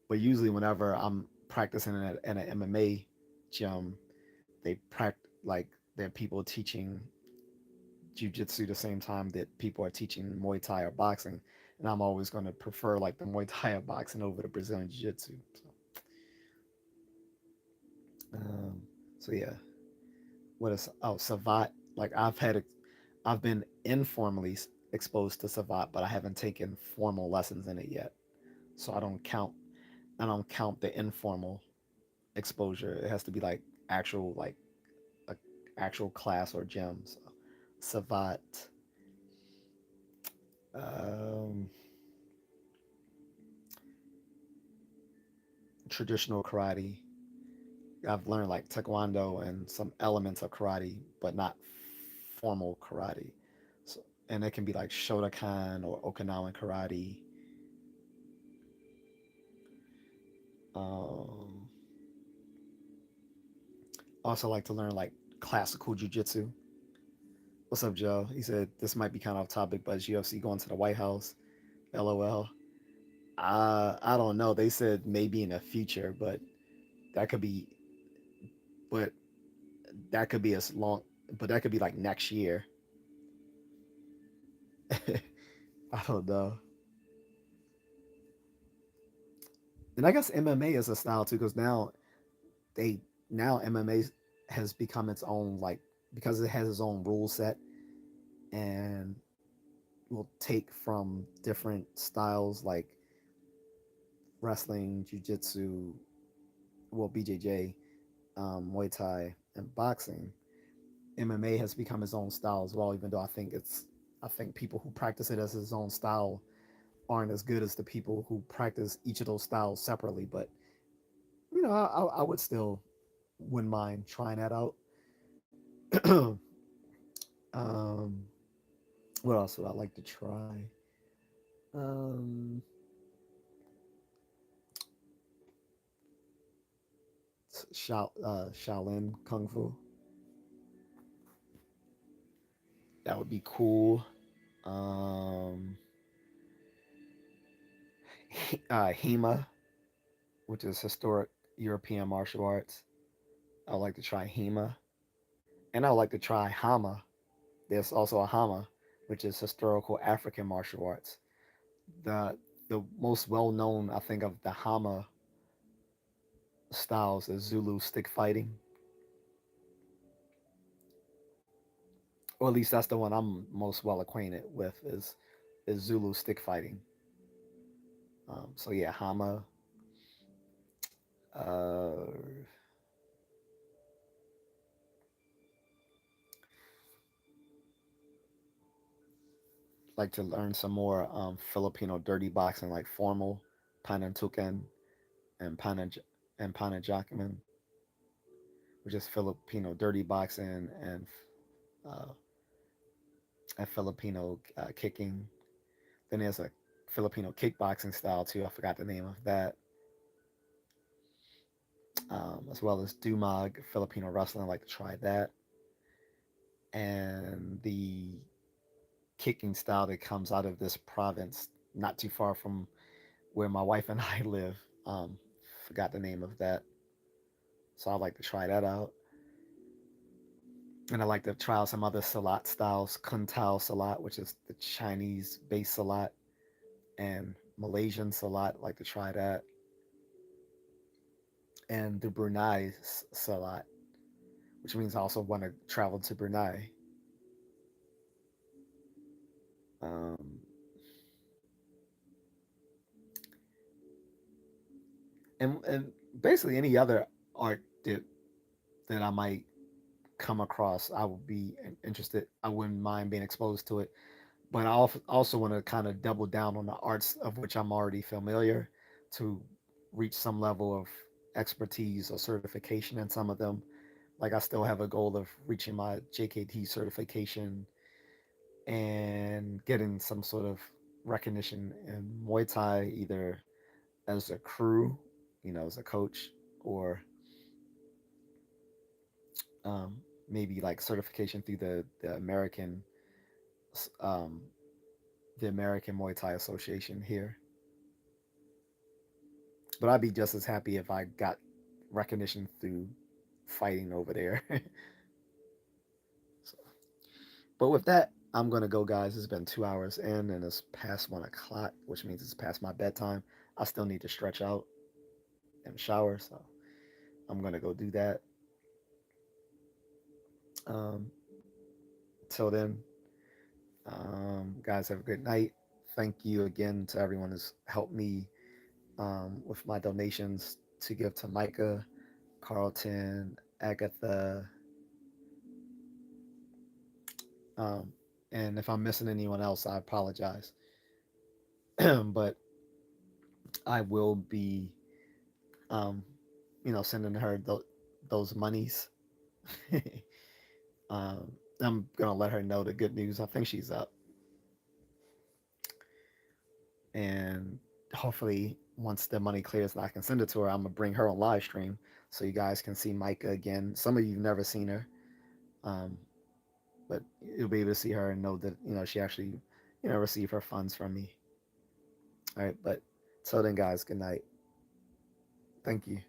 S1: But usually, whenever I'm practicing in an MMA gym, they practice like there are people teaching jujitsu the same time that people are teaching Muay Thai or boxing, and I'm always going to prefer like the Muay Thai or boxing over the Brazilian Jiu-Jitsu. Um, so yeah, what is Savat? Like I've been informally exposed to Savat, but I haven't taken formal lessons in it yet. So I don't count the informal exposure. It has to be like actual like a actual class or gym. So Savat. Um, Traditional karate. I've learned like taekwondo and some elements of karate, but not formal karate. So, and it can be like Shotokan or Okinawan karate. Um, Also like to learn like classical jujitsu. What's up, Joe? He said this might be kind of off topic, but is UFC going to the White House? LOL. I don't know. They said maybe in the future, that could be, but that could be as long, but that could be like next year. I don't know. And I guess MMA is a style too, because they now MMA has become its own like because it has its own rule set and will take from different styles like wrestling, jiu-jitsu, well BJJ, Muay Thai, and boxing. MMA has become its own style as well. Even though I think people who practice it as its own style aren't as good as the people who practice each of those styles separately. But I would still wouldn't mind trying that out. um, what else would I like to try? Um, Shaolin Kung Fu. That would be cool. Um, Hema, which is historic European martial arts. I would like to try Hema, and I would like to try Hama. There's also a Hama, which is historical African martial arts. The the most well known, I think, of the Hama styles is Zulu stick fighting, or at least that's the one I'm most well acquainted with. Is Zulu stick fighting. So yeah, Hama. Uh, like to learn some more Filipino dirty boxing, like formal Panantukan and Panajakiman, which is Filipino dirty boxing uh, and Filipino kicking. Then there's a Filipino kickboxing style too. I forgot the name of that. As well as Dumag Filipino wrestling. I like to try that, and the kicking style that comes out of this province, not too far from where my wife and I live. Forgot the name of that, so I'd like to try that out. And I like to try out some other salat styles, Kuntao salat, which is the Chinese-based salat, and Malaysian salat. I like to try that, and the Brunei salat, which means I also want to travel to Brunei. Um, and basically any other art that I might come across, I would be interested. I wouldn't mind being exposed to it. but I also want to kind of double down on the arts of which I'm already familiar to reach some level of expertise or certification in some of them. Like I still have a goal of reaching my JKT certification and getting some sort of recognition in Muay Thai, either as a crew, as a coach, or um, maybe like certification through um, the American Muay Thai Association here. But I'd be just as happy if I got recognition through fighting over there. So, but with that, I'm gonna go, guys. It's been 2 hours in, and it's past 1 o'clock, which means it's past my bedtime. I still need to stretch out and shower, so I'm gonna go do that. Um, Till then, guys, have a good night. Thank you again to everyone who's helped me with my donations to give to Micah, Carlton, Agatha, um, and if I'm missing anyone else, I apologize. But I will be, um, sending her those monies. I'm gonna let her know the good news. I think she's up, and hopefully once the money clears and I can send it to her, I'm gonna bring her on live stream so you guys can see Micah again. Some of you've never seen her, um, but you'll be able to see her and know that she actually received her funds from me. All right, but till then, guys, good night. Thank you.